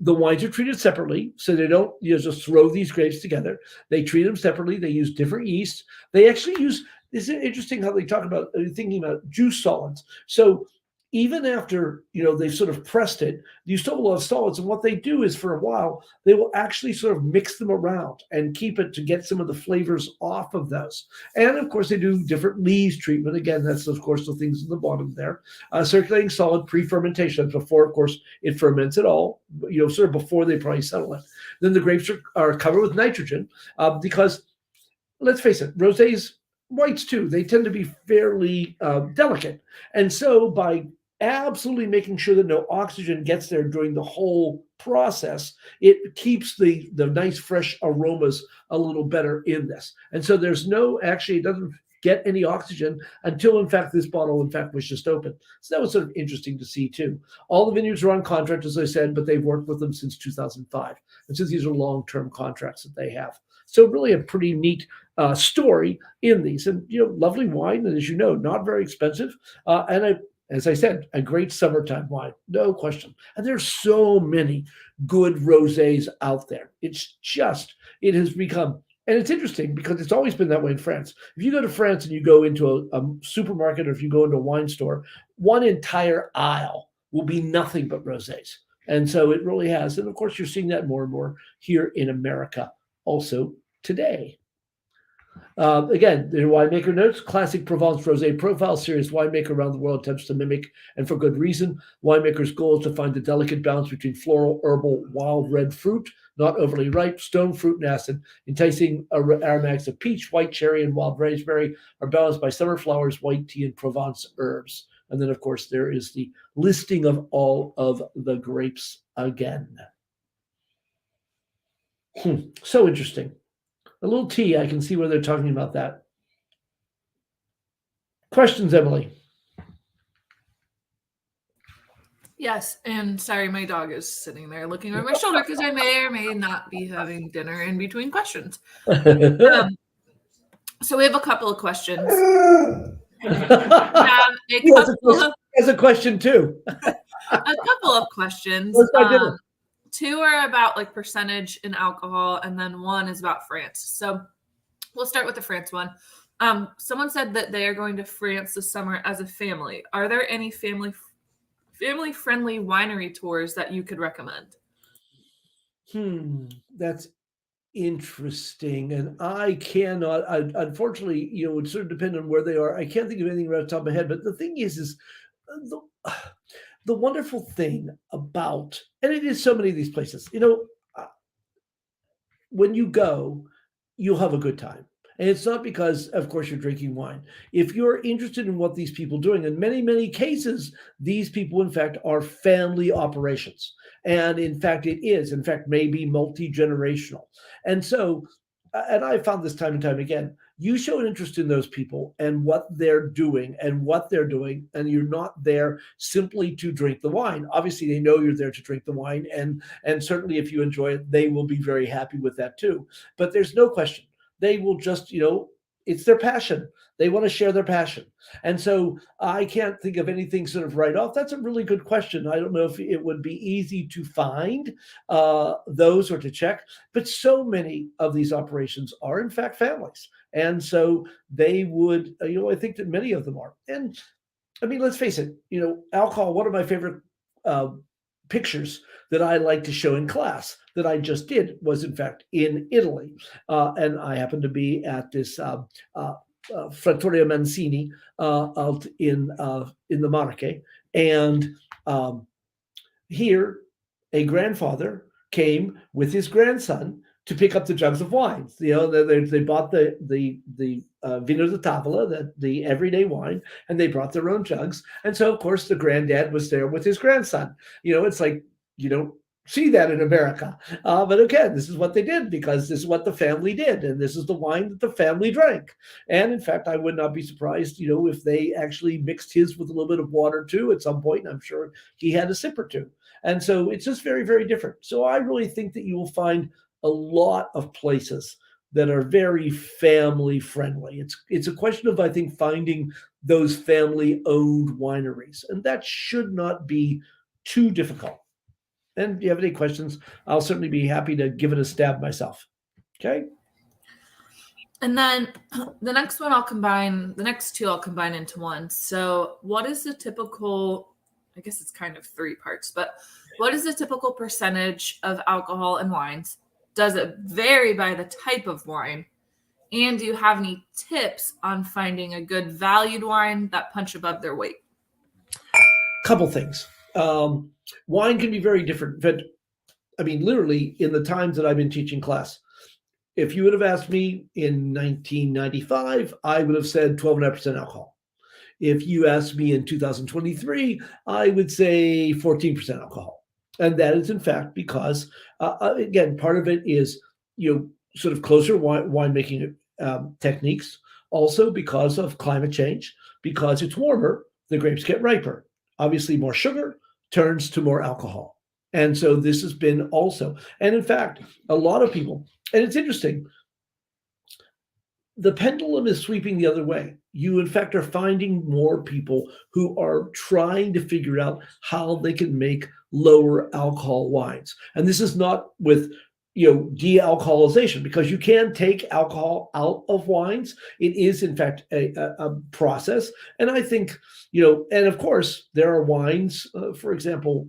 The wines are treated separately, so they don't just throw these grapes together. They treat them separately. They use different yeast. They actually use, this is interesting how they talk about thinking about juice solids. So even after, they've sort of pressed it, you still have a lot of solids. And what they do is, for a while, they will actually sort of mix them around and keep it to get some of the flavors off of those. And of course, they do different lees treatment. Again, that's of course the things at the bottom there. Circulating solid pre-fermentation. Before, of course, it ferments it all, sort of before they probably settle it. Then the grapes are covered with nitrogen because, let's face it, rosés, whites too, they tend to be fairly delicate. And so by absolutely making sure that no oxygen gets there during the whole process, it keeps the nice fresh aromas a little better in this. And so it doesn't get any oxygen until, in fact, this bottle, in fact, was just opened. So that was sort of interesting to see, too. All the vineyards are on contract, as I said, but they've worked with them since 2005. And so these are long-term contracts that they have. So really a pretty neat story in these. And, lovely wine, and as you know, not very expensive. As I said, a great summertime wine, no question. And there's so many good rosés out there. It has become, and it's interesting because it's always been that way in France. If you go to France and you go into a supermarket, or if you go into a wine store, one entire aisle will be nothing but rosés. And so it really has. And of course, you're seeing that more and more here in America also today. Again, the winemaker notes, classic Provence rosé profile, serious winemaker around the world attempts to mimic, and for good reason. Winemaker's goal is to find the delicate balance between floral, herbal, wild red fruit, not overly ripe, stone fruit and acid. Enticing aromatics of peach, white cherry, and wild raspberry are balanced by summer flowers, white tea, and Provence herbs. And then, of course, there is the listing of all of the grapes again. So interesting. A little tea, I can see where they're talking about that. Questions, Emily? Yes, and sorry, my dog is sitting there looking over my shoulder because I may or may not be having dinner in between questions. So we have a couple of questions. As a question too. A couple of questions. Two are about like percentage in alcohol, and then one is about France. So we'll start with the France one. Someone said that they are going to France this summer as a family. Are there any family-friendly winery tours that you could recommend? That's interesting. And I cannot, unfortunately, it would sort of depend on where they are. I can't think of anything right off the top of my head. But the thing is the wonderful thing about, and it is so many of these places, when you go, you'll have a good time. And it's not because, of course, you're drinking wine. If you're interested in what these people are doing, in many, many cases, these people, in fact, are family operations. And in fact, it is, maybe multi-generational. And so and I found this time and time again, you show an interest in those people and what they're doing and you're not there simply to drink the wine. Obviously, they know you're there to drink the wine, and certainly if you enjoy it, they will be very happy with that too. But there's no question they will just, it's their passion. They want to share their passion. And so I can't think of anything sort of right off. That's a really good question. I don't know if it would be easy to find those or to check, but so many of these operations are in fact families. And so they would, I think that many of them are. And I mean, let's face it, alcohol, one of my favorite pictures that I like to show in class that I just did was in fact in Italy. And I happened to be at this Trattoria Mancini out in the Marche. And here, a grandfather came with his grandson to pick up the jugs of wines. They bought the vino da tavola, the everyday wine, and they brought their own jugs. And so, of course, the granddad was there with his grandson. It's like you don't see that in America. But again, this is what they did because this is what the family did. And this is the wine that the family drank. And in fact, I would not be surprised, if they actually mixed his with a little bit of water too at some point. I'm sure he had a sip or two. And so it's just very, very different. So I really think that you will find a lot of places that are very family friendly. It's a question of, I think, finding those family owned wineries. And that should not be too difficult. And if you have any questions, I'll certainly be happy to give it a stab myself. Okay. And then the next two I'll combine into one. So what is the typical, I guess it's kind of three parts, but what is the typical percentage of alcohol in wines? Does it vary by the type of wine? And do you have any tips on finding a good valued wine that punch above their weight? Couple things. Wine can be very different. But I mean, literally, in the times that I've been teaching class, if you would have asked me in 1995, I would have said 12.5% alcohol. If you asked me in 2023, I would say 14% alcohol. And that is, in fact, because, again, part of it is, sort of closer winemaking techniques. Also because of climate change, because it's warmer, the grapes get riper. Obviously, more sugar turns to more alcohol. And so this has been also, and in fact, a lot of people, and it's interesting, the pendulum is sweeping the other way. You, in fact, are finding more people who are trying to figure out how they can make lower alcohol wines. And this is not with de-alcoholization, because you can take alcohol out of wines. It is, in fact, a process. And I think, and of course, there are wines, for example,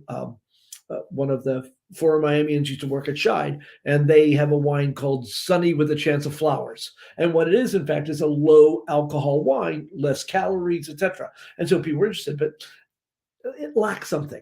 one of the former Miamians used to work at Scheid, and they have a wine called Sunny with a Chance of Flowers. And what it is, in fact, is a low alcohol wine, less calories, etc. And so people are interested, but it lacks something.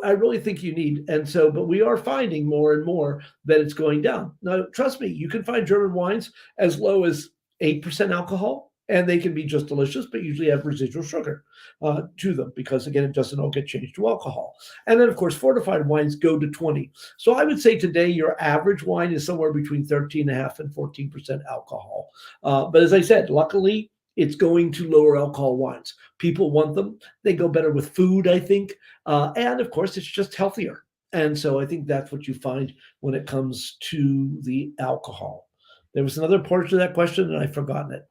I really think you need, and so, but we are finding more and more that it's going down. Now, trust me, you can find German wines as low as 8% alcohol, and they can be just delicious, but usually have residual sugar to them because, again, it doesn't all get changed to alcohol. And then, of course, fortified wines go to 20. So I would say today your average wine is somewhere between 13.5% and 14% alcohol. But as I said, luckily, it's going to lower alcohol wines. People want them. They go better with food, I think. And of course, it's just healthier. And so I think that's what you find when it comes to the alcohol. There was another part to that question, and I've forgotten it.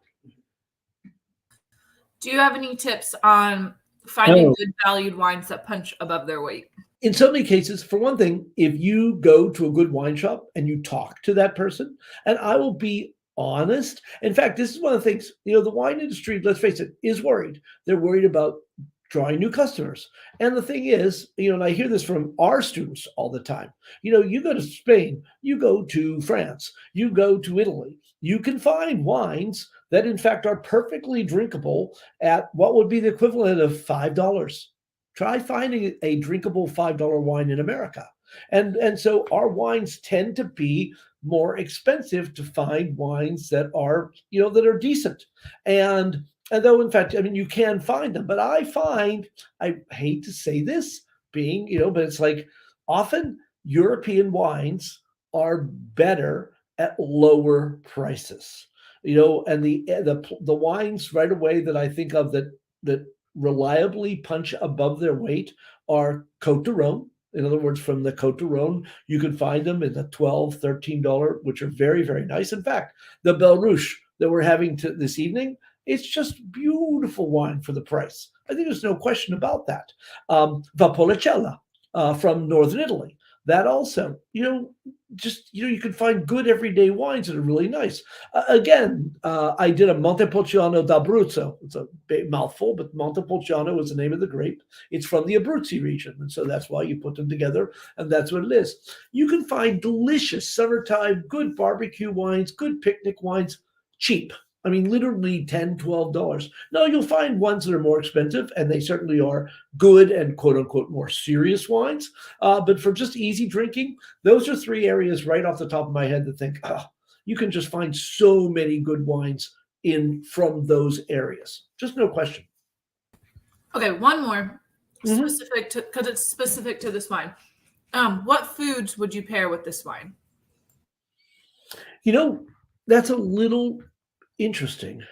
Do you have any tips on finding good valued wines that punch above their weight? In so many cases, for one thing, if you go to a good wine shop and you talk to that person, and I will be honest. In fact, this is one of the things, the wine industry, let's face it, is worried. They're worried about drawing new customers. And the thing is, and I hear this from our students all the time, you go to Spain, you go to France, you go to Italy, you can find wines that in fact are perfectly drinkable at what would be the equivalent of $5. Try finding a drinkable $5 wine in America. And so our wines tend to be more expensive to find wines that are, that are decent. And though, in fact, I mean, you can find them, but I hate to say this being, but it's like often European wines are better at lower prices. And the wines right away that I think of that reliably punch above their weight are Cote de Rhone. In other words, from the Cote de Rhone, you can find them in the $12, $13, which are very, very nice. In fact, the Bel Rouge that we're having this evening, it's just beautiful wine for the price. I think there's no question about that. Valpolicella from Northern Italy. That also, you can find good everyday wines that are really nice. I did a Montepulciano d'Abruzzo. It's a big mouthful, but Montepulciano is the name of the grape. It's from the Abruzzi region, and so that's why you put them together, and that's what it is. You can find delicious summertime, good barbecue wines, good picnic wines, cheap. I mean, literally $10, $12. No, you'll find ones that are more expensive, and they certainly are good and quote unquote more serious wines. But for just easy drinking, those are three areas right off the top of my head that think, you can just find so many good wines from those areas. Just no question. Okay, one more specific to, because it's specific to this wine. What foods would you pair with this wine? That's a little interesting.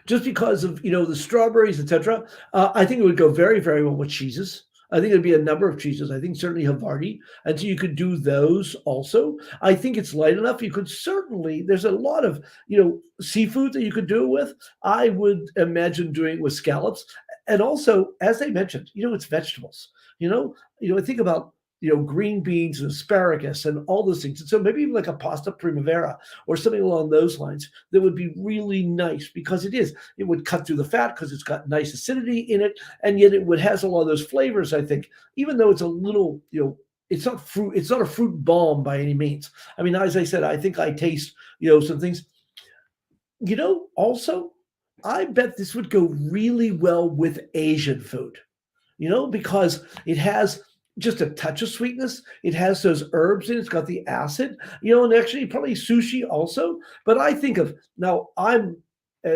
Just because of the strawberries, etc. I think it would go very, very well with cheeses. I think it'd be a number of cheeses. I think certainly Havarti, and so you could do those also. I think it's light enough. You could certainly. There's a lot of seafood that you could do it with. I would imagine doing it with scallops, and also, as they mentioned, it's vegetables. I think about green beans and asparagus and all those things. And so maybe even like a pasta primavera or something along those lines that would be really nice because it would cut through the fat because it's got nice acidity in it. And yet it has a lot of those flavors, I think, even though it's a little, it's not fruit. It's not a fruit bomb by any means. I mean, as I said, I think I taste, some things, also, I bet this would go really well with Asian food, because it has just a touch of sweetness. It has those herbs in it. It's got the acid, and actually probably sushi also. But I think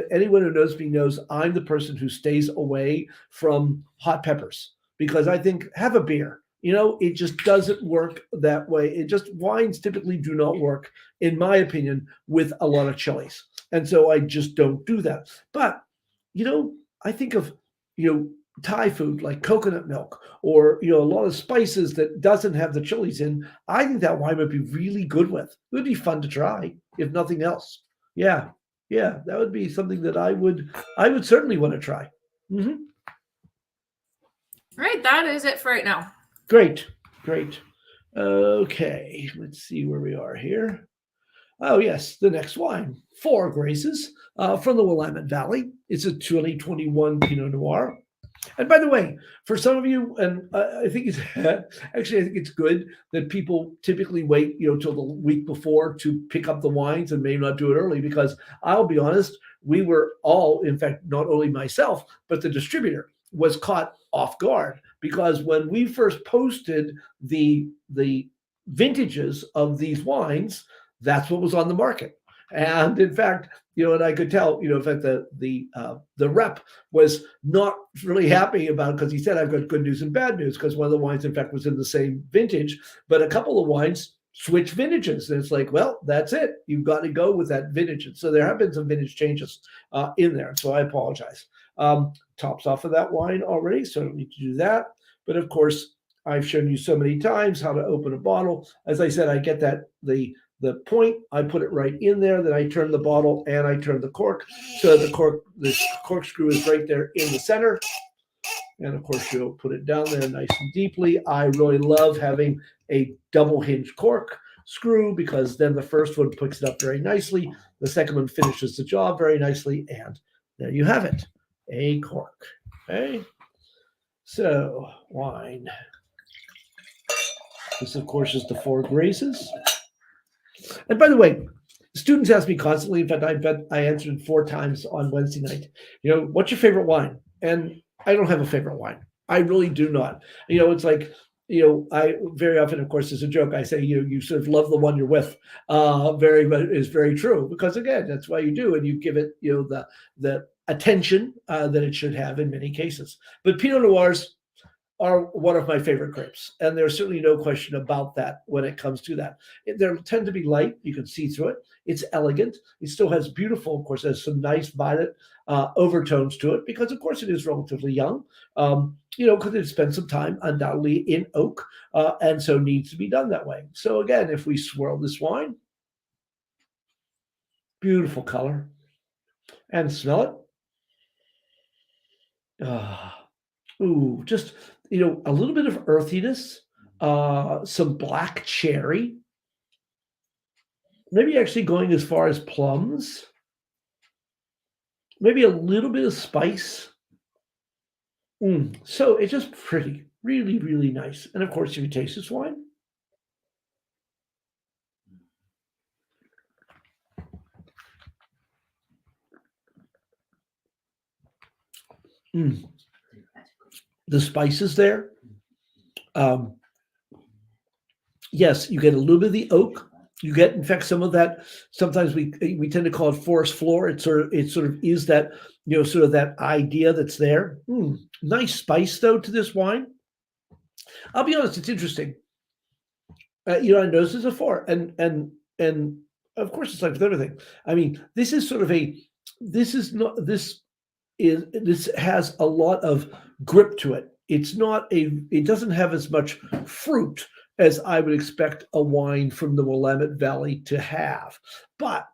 anyone who knows me knows I'm the person who stays away from hot peppers because I think have a beer. It just doesn't work that way. Wines typically do not work, in my opinion, with a lot of chilies. And so I just don't do that. But, I think of, Thai food like coconut milk or a lot of spices that doesn't have the chilies in. I think that wine would be really good with. It would be fun to try if nothing else. Yeah, that would be something that I would certainly want to try. Mm-hmm. Right, that is it for right now. Great. Okay, let's see where we are here. Oh yes, the next wine, Four Graces from the Willamette Valley. It's a 2021 Pinot Noir. And by the way, for some of you, and I think it's good that people typically wait, till the week before to pick up the wines and may not do it early because I'll be honest, we were all, in fact, not only myself, but the distributor was caught off guard because when we first posted the vintages of these wines, that's what was on the market. And in fact, and I could tell, in fact, the rep was not really happy about it because he said, I've got good news and bad news because one of the wines, in fact, was in the same vintage, but a couple of wines switch vintages. And it's like, well, that's it. You've got to go with that vintage. And so there have been some vintage changes in there. So I apologize. Tops off of that wine already, so I don't need to do that. But of course, I've shown you so many times how to open a bottle. As I said, I get that the point, I put it right in there, then I turn the bottle and I turn the cork. So the corkscrew is right there in the center. And of course, you'll put it down there nice and deeply. I really love having a double hinge cork screw because then the first one picks it up very nicely. The second one finishes the job very nicely. And there you have it, a cork. Okay. So wine. This, of course, is the Four Graces. And by the way, students ask me constantly, in fact, I bet I answered 4 times on Wednesday night, what's your favorite wine? And I don't have a favorite wine. I really do not. It's like, I very often, of course, as a joke, I say, you sort of love the one you're with. Is very true because, again, that's why you do. And you give it, the attention that it should have in many cases. But Pinot Noirs are one of my favorite grapes, and there's certainly no question about that when it comes to that. They tend to be light; you can see through it. It's elegant. It still has beautiful, of course, has some nice violet overtones to it because, of course, it is relatively young. Because it spent some time undoubtedly in oak, and so needs to be done that way. So again, if we swirl this wine, beautiful color, and smell it. Ooh, just a little bit of earthiness, some black cherry, maybe actually going as far as plums, maybe a little bit of spice. So it's just pretty, really, really nice. And of course, if you taste this wine, the spices there. Yes, you get a little bit of the oak. You get, in fact, some of that. Sometimes we tend to call it forest floor. It sort of is that sort of that idea that's there. Nice spice though to this wine. I'll be honest, it's interesting. I noticed this before, and of course it's like with everything. I mean, this is sort of this is not this is this has a lot of grip to it. It doesn't have as much fruit as I would expect a wine from the Willamette Valley to have. But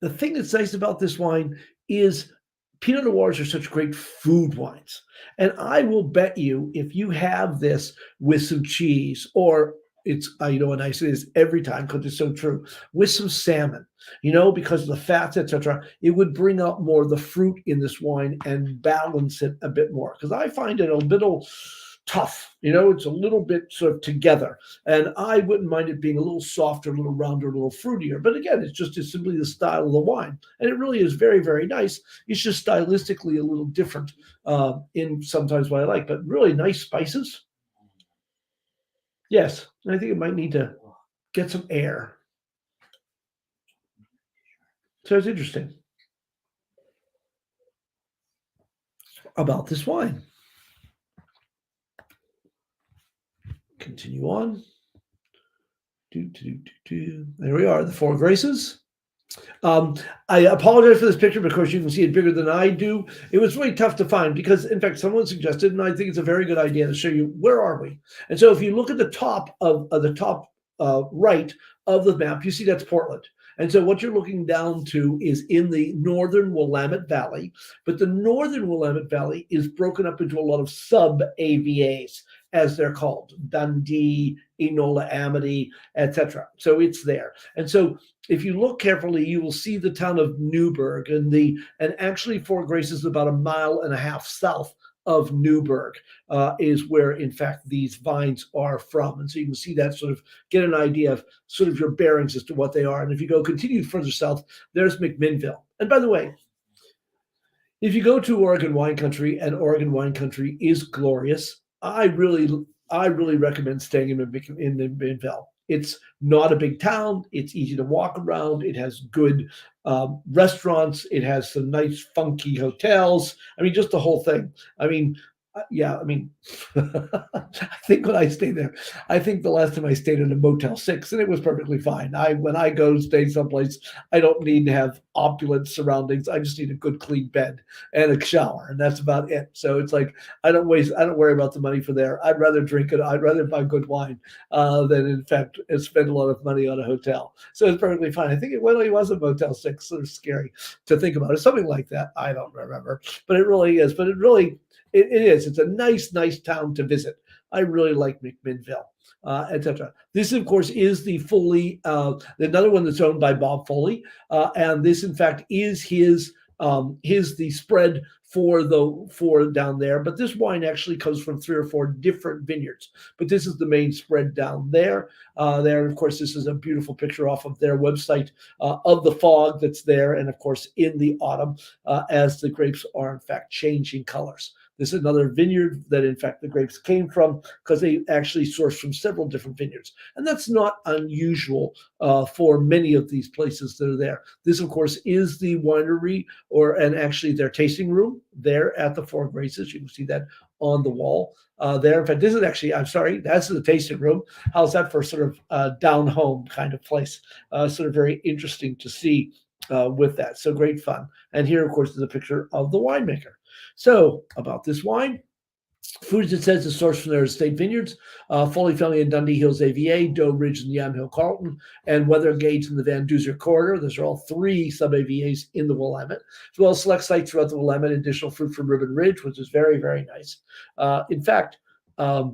the thing that's nice about this wine is Pinot Noirs are such great food wines. And I will bet you if you have this with some cheese, or it's, and I say this every time because it's so true, with some salmon, because of the fats, etc., it would bring out more of the fruit in this wine and balance it a bit more. Because I find it a little tough, it's a little bit sort of together. And I wouldn't mind it being a little softer, a little rounder, a little fruitier. But again, it's simply the style of the wine. And it really is very, very nice. It's just stylistically a little different in sometimes what I like, but really nice spices. Yes, I think it might need to get some air. So it's interesting about this wine. Continue on. There we are, the Four Graces. I apologize for this picture because you can see it bigger than I do. It was really tough to find because, in fact, someone suggested, and I think it's a very good idea to show you where are we. And so if you look at the top of the top right of the map, you see that's Portland. And so what you're looking down to is in the northern Willamette Valley, but the northern Willamette Valley is broken up into a lot of sub-AVAs, as they're called, Dundee, Enola, Amity, etc. So it's there. And so if you look carefully, you will see the town of Newburgh, and actually Four Graces is about 1.5 miles south of Newburgh is where, in fact, these vines are from. And so you can see that, sort of get an idea of sort of your bearings as to what they are. And if you go continue further south, there's McMinnville. And by the way, if you go to Oregon wine country, and Oregon wine country is glorious, I really recommend staying in McMinnville. It's not a big town. It's easy to walk around. It has good restaurants. It has some nice, funky hotels. I mean, just the whole thing. I mean, I think when I stayed there, I think the last time I stayed in a Motel 6, and it was perfectly fine. When I go to stay someplace, I don't need to have opulent surroundings. I just need a good, clean bed and a shower, and that's about it. So it's like I don't worry about the money for there. I'd rather drink it. I'd rather buy good wine than, in fact, spend a lot of money on a hotel. So it's perfectly fine. I think it really was a Motel 6. Sort of scary to think about it. Something like that. I don't remember, but it really is. But it is. It's a nice town to visit. I really like McMinnville, etc. This, of course, is the Foley, another one that's owned by Bob Foley, and this, in fact, is his the spread for down there. But this wine actually comes from 3 or 4 different vineyards. But this is the main spread down there. Of course, this is a beautiful picture off of their website of the fog that's there, and of course in the autumn as the grapes are in fact changing colors. This is another vineyard that, in fact, the grapes came from because they actually sourced from several different vineyards. And that's not unusual for many of these places that are there. This, of course, is the winery and actually their tasting room there at the Four Graces. You can see that on the wall there. In fact, this is actually, I'm sorry, that's the tasting room. How's that for sort of down home kind of place? Sort of very interesting to see with that. So great fun. And here, of course, is a picture of the winemaker. So about this wine. Foods, it says, is sourced from their estate vineyards, Foley Family in Dundee Hills AVA, Doe Ridge in Yamhill Carlton, and Weather Gate in the Van Duzer Corridor. Those are all 3 sub-AVAs in the Willamette, as well as select sites throughout the Willamette, additional fruit from Ribbon Ridge, which is very, very nice. In fact, I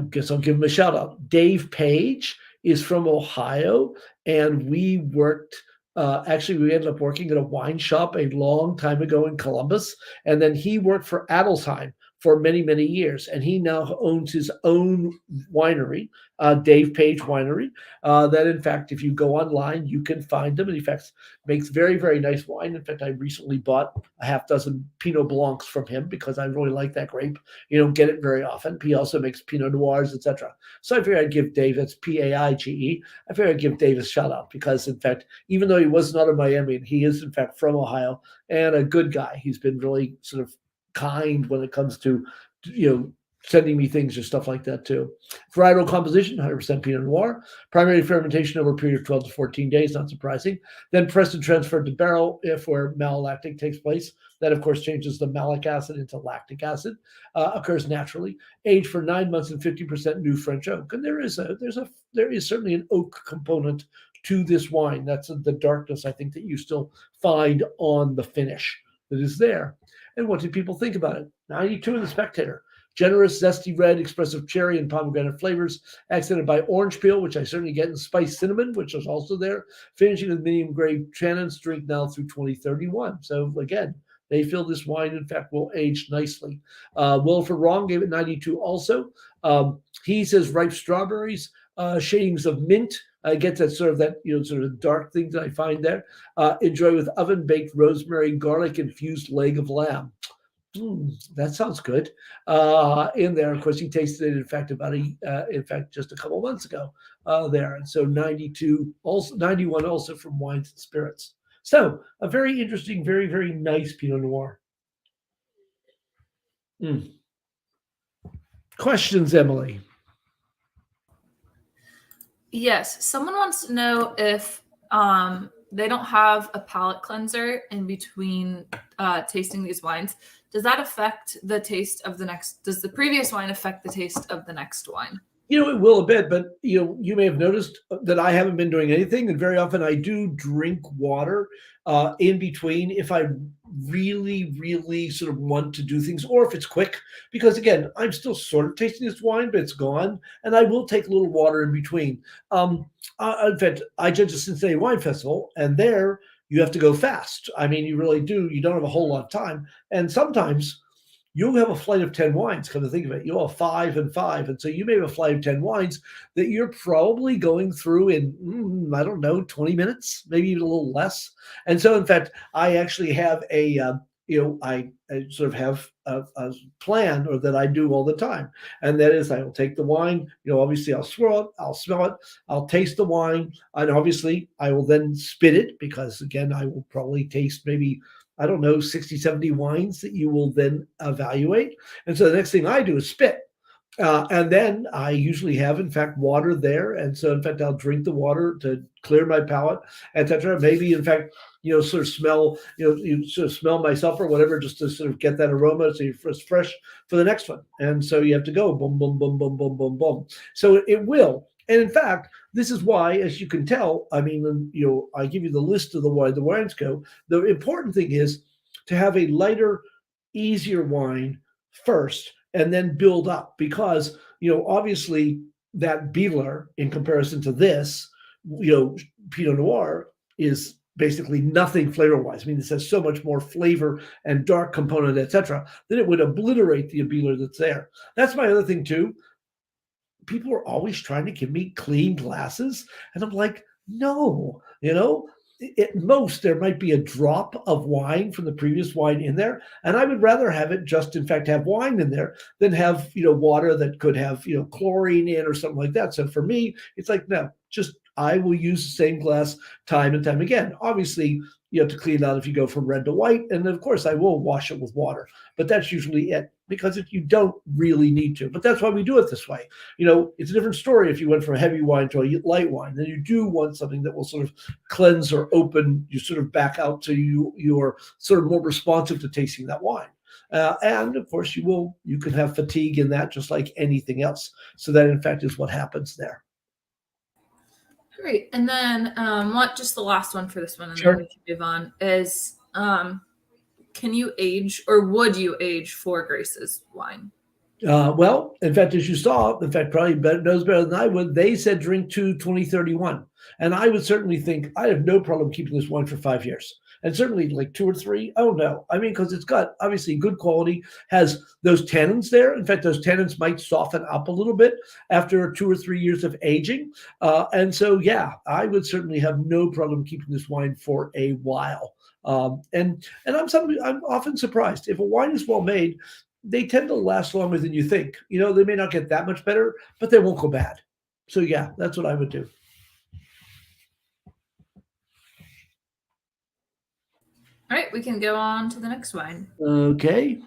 guess I'll give him a shout out. Dave Page is from Ohio, and we worked. Actually, we ended up working at a wine shop a long time ago in Columbus, and then he worked for Adelsheim for many, many years, and he now owns his own winery, Dave Page Winery. That, in fact, if you go online, you can find them, and in fact, makes very, very nice wine. In fact, I recently bought a half dozen Pinot Blancs from him because I really like that grape. You don't get it very often. He also makes Pinot Noirs, etc. So I figured I'd give Dave, that's Paige, I figured I'd give Dave a shout out because, in fact, even though he was not a Miami, he is, in fact, from Ohio and a good guy. He's been really sort of kind when it comes to, sending me things or stuff like that too. Varietal composition, 100% Pinot Noir. Primary fermentation over a period of 12 to 14 days, not surprising. Then pressed and transferred to barrel if where malolactic takes place. That, of course, changes the malic acid into lactic acid. Occurs naturally. Aged for 9 months in 50% new French oak. And there is certainly an oak component to this wine. That's the darkness, I think, that you still find on the finish that is there. And what do people think about it? 92 in the Spectator. Generous, zesty red, expressive cherry and pomegranate flavors, accented by orange peel, which I certainly get, and spiced cinnamon, which is also there. Finishing with medium grade tannins, drink now through 2031. So again, they feel this wine, in fact, will age nicely. Wilford Wrong gave it 92 also. He says ripe strawberries, shadings of mint. I get that sort of dark thing that I find there. Enjoy with oven baked rosemary, garlic infused leg of lamb. That sounds good. In there, of course, he tasted it. In fact, just a couple months ago there. And so 92, also 91, also from Wines and Spirits. So a very interesting, very, very nice Pinot Noir. Questions, Emily? Yes, someone wants to know if they don't have a palate cleanser in between tasting these wines. Does that affect the taste of the next? Does the previous wine affect the taste of the next wine? It will a bit, but you may have noticed that I haven't been doing anything, and very often I do drink water in between if I really, really sort of want to do things, or if it's quick, because again, I'm still sort of tasting this wine, but it's gone, and I will take a little water in between. In fact, I judge the Cincinnati Wine Festival, and there you have to go fast. I mean, you really do. You don't have a whole lot of time, and sometimes you'll have a flight of 10 wines, come to think of it. You'll have 5 and 5. And so you may have a flight of 10 wines that you're probably going through in, 20 minutes, maybe even a little less. And so, in fact, I actually have I sort of have a plan or that I do all the time. And that is I will take the wine, obviously I'll swirl it, I'll smell it, I'll taste the wine. And obviously I will then spit it because, again, I will probably taste maybe 60, 70 wines that you will then evaluate. And so the next thing I do is spit. And then I usually have, in fact, water there. And so, in fact, I'll drink the water to clear my palate, etc. Maybe, in fact, sort of smell, you sort of smell myself or whatever, just to sort of get that aroma so you're fresh for the next one. And so you have to go boom, boom, boom, boom, boom, boom, boom. So it will. And in fact, this is why, as you can tell, I mean, I give you the list of the wines go. The important thing is to have a lighter, easier wine first and then build up because, obviously that Bieler in comparison to this, Pinot Noir is basically nothing flavor-wise. I mean, this has so much more flavor and dark component, etc., that it would obliterate the Bieler that's there. That's my other thing too. People are always trying to give me clean glasses. And I'm like, no, at most there might be a drop of wine from the previous wine in there. And I would rather have it just, in fact, have wine in there than have, water that could have, chlorine in or something like that. So for me, it's like, no, just I will use the same glass time and time again. Obviously, you have to clean out if you go from red to white. And of course, I will wash it with water. But that's usually it. because you don't really need to. But that's why we do it this way. It's a different story if you went from a heavy wine to a light wine. Then you do want something that will sort of cleanse or open you sort of back out, so you're sort of more responsive to tasting that wine. And of course, you can have fatigue in that, just like anything else. So that, in fact, is what happens there. Great. And then what? Just the last one for this one, and Sure. then we can move on. Is can you age, or would you age Four Graces wine? Well, in fact, as you saw, in fact, probably knows better than I would. They said drink to 2031. And I would certainly think I have no problem keeping this wine for 5 years. And certainly like 2 or 3. Oh, no. I mean, because it's got obviously good quality, has those tannins there. In fact, those tannins might soften up a little bit after 2 or 3 years of aging. And so, yeah, I would certainly have no problem keeping this wine for a while. And I'm often surprised if a wine is well made, they tend to last longer than you think. They may not get that much better, but they won't go bad. So yeah, that's what I would do. All right, we can go on to the next wine. Okay.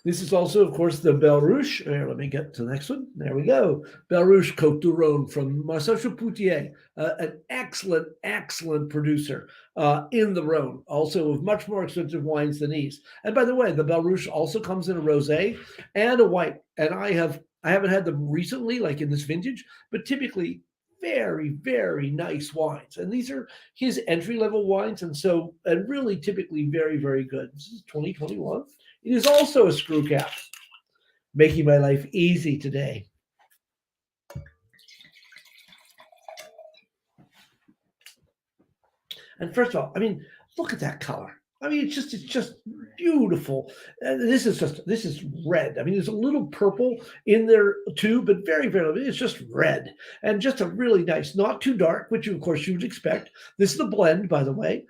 This is also, of course, the Belle Rouge. Here, let me get to the next one. There we go. Belle Rouge Côte du Rhône from Marcel Chapoutier, an excellent, excellent producer in the Rhône, also with much more expensive wines than these. And by the way, the Belle Rouge also comes in a rosé and a white. And I haven't had them recently, like in this vintage, but typically very, very nice wines. And these are his entry-level wines, and really typically very, very good. This is 2021. It is also a screw cap, making my life easy today. And first of all, I mean, look at that color. I mean, it's just beautiful. And this is red. I mean, there's a little purple in there too, but very, very, it's just red, and just a really nice, not too dark, which of course you would expect. This is a blend, by the way,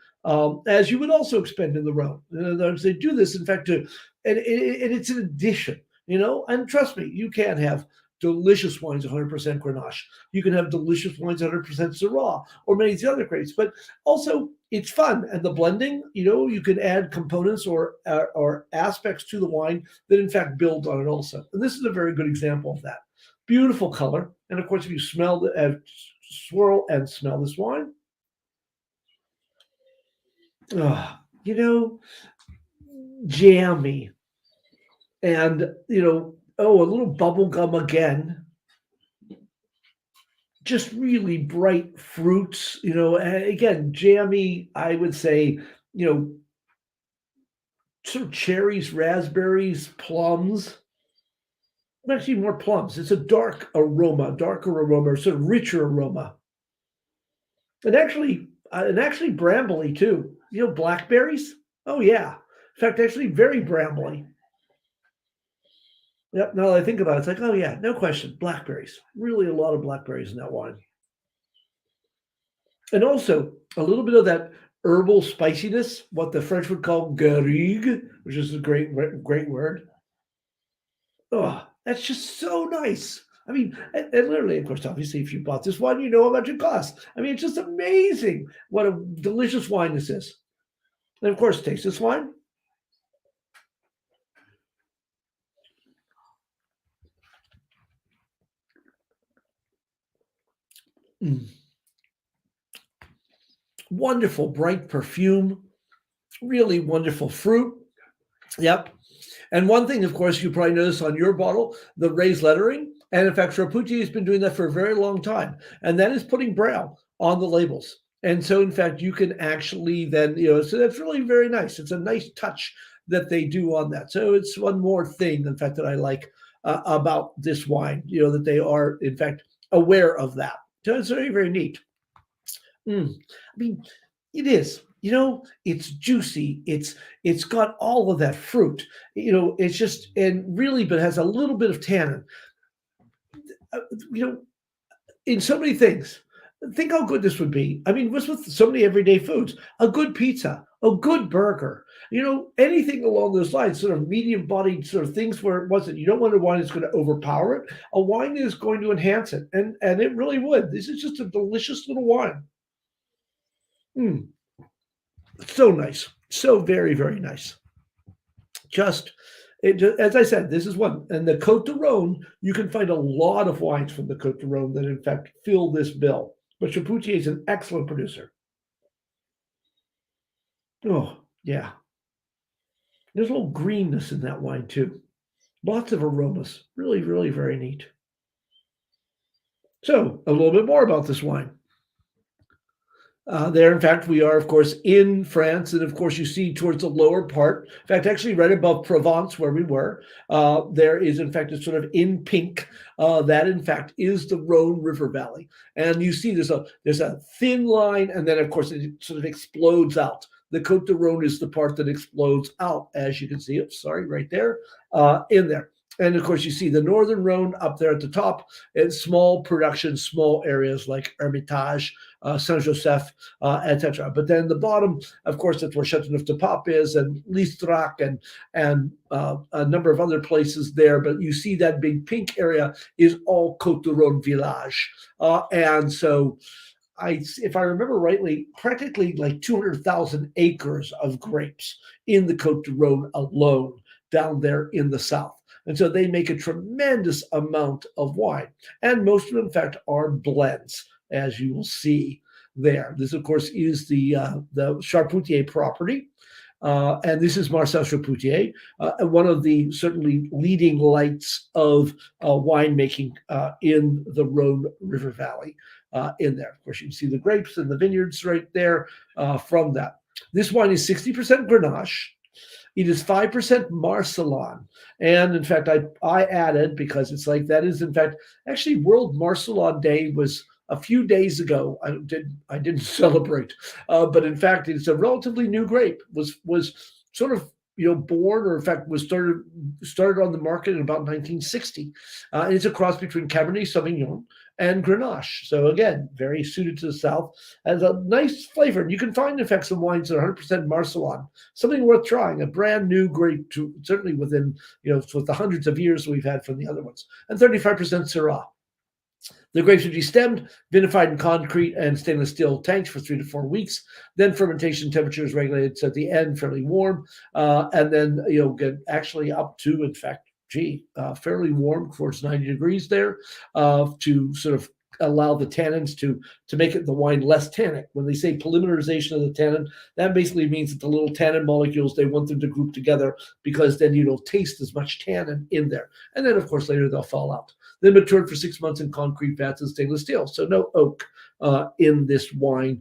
as you would also expect in the Rhone. They do this, in fact, and it's an addition, and trust me, you can have delicious wines 100% Grenache. You can have delicious wines 100% Syrah, or many of the other grapes, but also it's fun. And the blending, you can add components or aspects to the wine that in fact build on it also. And this is a very good example of that. Beautiful color. And of course, if you swirl and smell this wine, jammy. And, a little bubble gum again. Just really bright fruits, again, jammy, I would say, sort of cherries, raspberries, plums. Actually, more plums. It's a darker aroma, sort of richer aroma. And actually brambly too. Blackberries? Oh, yeah. In fact, actually very brambly. Yep. Now that I think about it, it's like, oh yeah, no question, blackberries. Really, a lot of blackberries in that wine, and also a little bit of that herbal spiciness, what the French would call garrigue, which is a great word. Oh, that's just so nice. I mean, and literally, of course, obviously, if you bought this wine, you know how much it costs. I mean, it's just amazing what a delicious wine this is. And of course, taste this wine. Wonderful, bright perfume, really wonderful fruit. Yep. And one thing, of course, you probably noticed on your bottle, the raised lettering. And in fact, Chapoutier has been doing that for a very long time. And that is putting Braille on the labels. And so, in fact, you can actually then, so that's really very nice. It's a nice touch that they do on that. So it's one more thing, in fact, that I like about this wine, that they are, in fact, aware of that. So it's very, very neat. I mean, it is. It's juicy. It's got all of that fruit. It's just, and really, but has a little bit of tannin. In so many things. Think how good this would be. I mean, with so many everyday foods, a good pizza, a good burger, anything along those lines, sort of medium-bodied sort of things where it wasn't. You don't want a wine that's going to overpower it. A wine is going to enhance it, and it really would. This is just a delicious little wine. So nice. So very, very nice. As I said, this is one. And the Côte de Rhône, you can find a lot of wines from the Côte de Rhône that, in fact, fill this bill. But Chapoutier is an excellent producer. Oh, yeah. There's a little greenness in that wine, too. Lots of aromas. Really, really very neat. So, a little bit more about this wine. There, in fact, we are, of course, in France. And of course, you see towards the lower part, in fact, actually right above Provence, where we were, there is, in fact, a sort of in pink, that, in fact, is the Rhone River Valley. And you see there's a thin line, and then, of course, it sort of explodes out. The Côte de Rhône is the part that explodes out, as you can see. Right there, in there. And of course, you see the Northern Rhone up there at the top, and small production, small areas like Hermitage, Saint-Joseph, etc. But then the bottom, of course, that's where Châteauneuf-du-Pape is, and Listrac, and a number of other places there. But you see that big pink area is all Côte de Rhône village. And so, if I remember rightly, practically like 200,000 acres of grapes in the Côte de Rhône alone down there in the south. And so they make a tremendous amount of wine. And most of them, in fact, are blends, as you will see there. This, of course, is the Charpentier property. And this is Marcel Chapoutier, one of the certainly leading lights of winemaking in the Rhone River Valley in there. Of course, you can see the grapes and the vineyards right there from that. This wine is 60% Grenache. It is 5% Marcelon. And in fact, I added, because it's like that is, in fact, actually World Marcelon Day was a few days ago. I didn't celebrate, but in fact, it's a relatively new grape. Was sort of born, or in fact was started on the market in about 1960. And it's a cross between Cabernet Sauvignon and Grenache. So again, very suited to the South. Has a nice flavor. And you can find, in fact, some wines that are 100% Marcelon. Something worth trying. A brand new grape, certainly within, with the hundreds of years we've had from the other ones. And 35% Syrah. The grapes are destemmed, vinified in concrete and stainless steel tanks for 3 to 4 weeks. Then fermentation temperature is regulated, so at the end, fairly warm. And then get actually up to, in fact, fairly warm, towards 90 degrees there, to sort of allow the tannins to make the wine less tannic. When they say polymerization of the tannin, that basically means that the little tannin molecules, they want them to group together, because then you don't taste as much tannin in there. And then, of course, later they'll fall out. Then matured for 6 months in concrete vats and stainless steel. So no oak in this wine,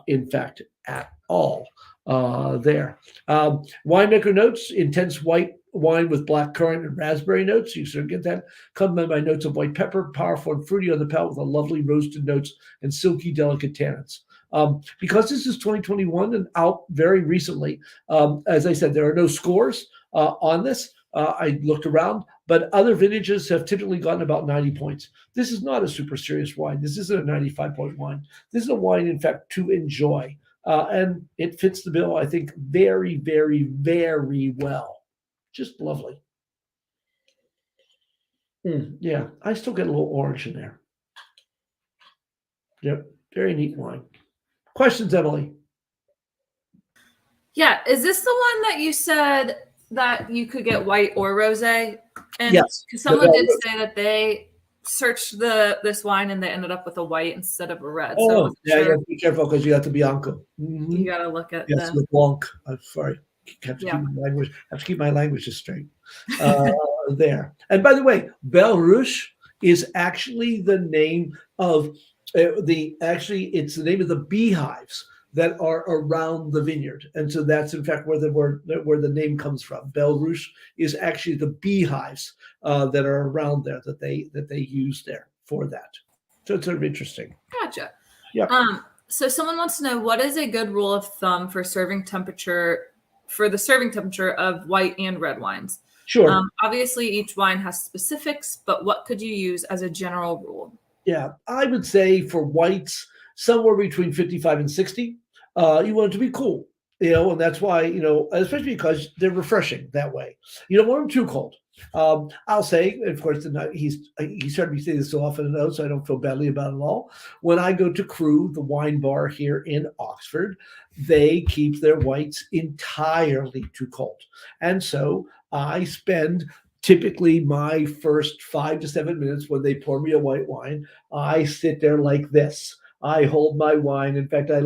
in fact, at all there. Winemaker notes: intense white wine with black currant and raspberry notes. You sort of get that. Accompanied by notes of white pepper, powerful and fruity on the palate, with a lovely roasted notes and silky, delicate tannins. Because this is 2021 and out very recently, as I said, there are no scores on this. I looked around, but other vintages have typically gotten about 90 points. This is not a super serious wine. This isn't a 95-point wine. This is a wine, in fact, to enjoy. And it fits the bill, I think, very, very, very well. Just lovely. Yeah, I still get a little orange in there. Yep, very neat wine. Questions, Emily? Yeah, is this the one that you said that you could get white or rosé? And yes. Someone did say that they searched this wine and they ended up with a white instead of a red. Oh, so yeah, you have to be careful, because you got the Bianco. Mm-hmm. You got to look at the Blanc. I'm sorry. Have to keep my languages straight there. And by the way, Belle Ruche is actually the name of it's the name of the beehives that are around the vineyard. And so that's, in fact, where the name comes from. Belle Ruche is actually the beehives that are around there that they use there for that. So it's sort of interesting. Gotcha. Yeah. So someone wants to know, what is a good rule of thumb for the serving temperature of white and red wines? Sure. Obviously, each wine has specifics, but what could you use as a general rule? Yeah, I would say for whites, somewhere between 55 and 60. You want it to be cool, and that's why, especially because they're refreshing that way. You don't want them too cold. I'll say, of course, he's heard me say this so often, so I don't feel badly about it at all. When I go to Crew, the wine bar here in Oxford, they keep their whites entirely too cold, and so I spend typically my first 5 to 7 minutes when they pour me a white wine. I sit there like this. I hold my wine. In fact, I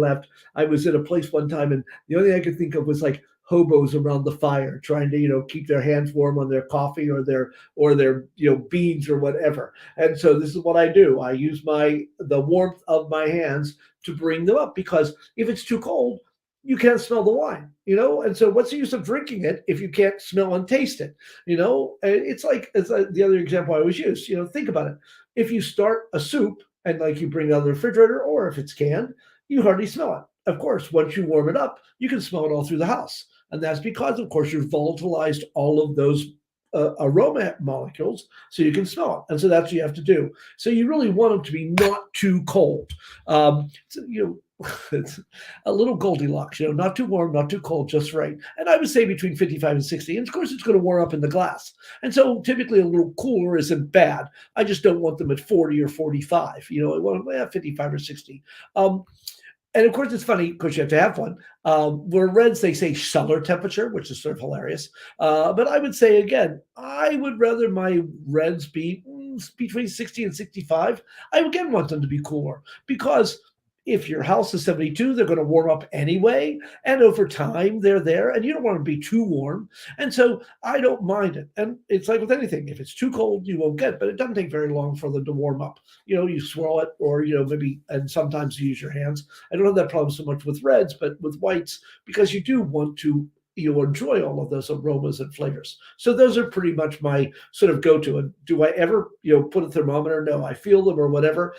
was at a place one time, and the only thing I could think of was like hobos around the fire trying to keep their hands warm on their coffee or their beans or whatever. And so this is what I do. I use the warmth of my hands to bring them up, because if it's too cold, you can't smell the wine. And so what's the use of drinking it if you can't smell and taste it? It's like the other example I always use. Think about it. If you start a soup and like you bring it out of the refrigerator, or if it's canned, you hardly smell it. Of course, once you warm it up, you can smell it all through the house. And that's because, of course, you've volatilized all of those aroma molecules so you can smell it. And so that's what you have to do. So you really want them to be not too cold. It's a little Goldilocks, not too warm, not too cold, just right. And I would say between 55 and 60. And of course, it's going to warm up in the glass. And so typically a little cooler isn't bad. I just don't want them at 40 or 45. I want 55 or 60. And of course, it's funny because you have to have one. Where reds, they say cellar temperature, which is sort of hilarious. But I would say, again, I would rather my reds be between 60 and 65. I again want them to be cooler, because if your house is 72, they're going to warm up anyway. And over time, they're there, and you don't want to be too warm. And so I don't mind it. And it's like with anything. If it's too cold, you won't get it. But it doesn't take very long for them to warm up. You swirl it, or, maybe, and sometimes you use your hands. I don't have that problem so much with reds, but with whites, because you do want to enjoy all of those aromas and flavors. So those are pretty much my sort of go-to. And do I ever, put a thermometer? No, I feel them or whatever.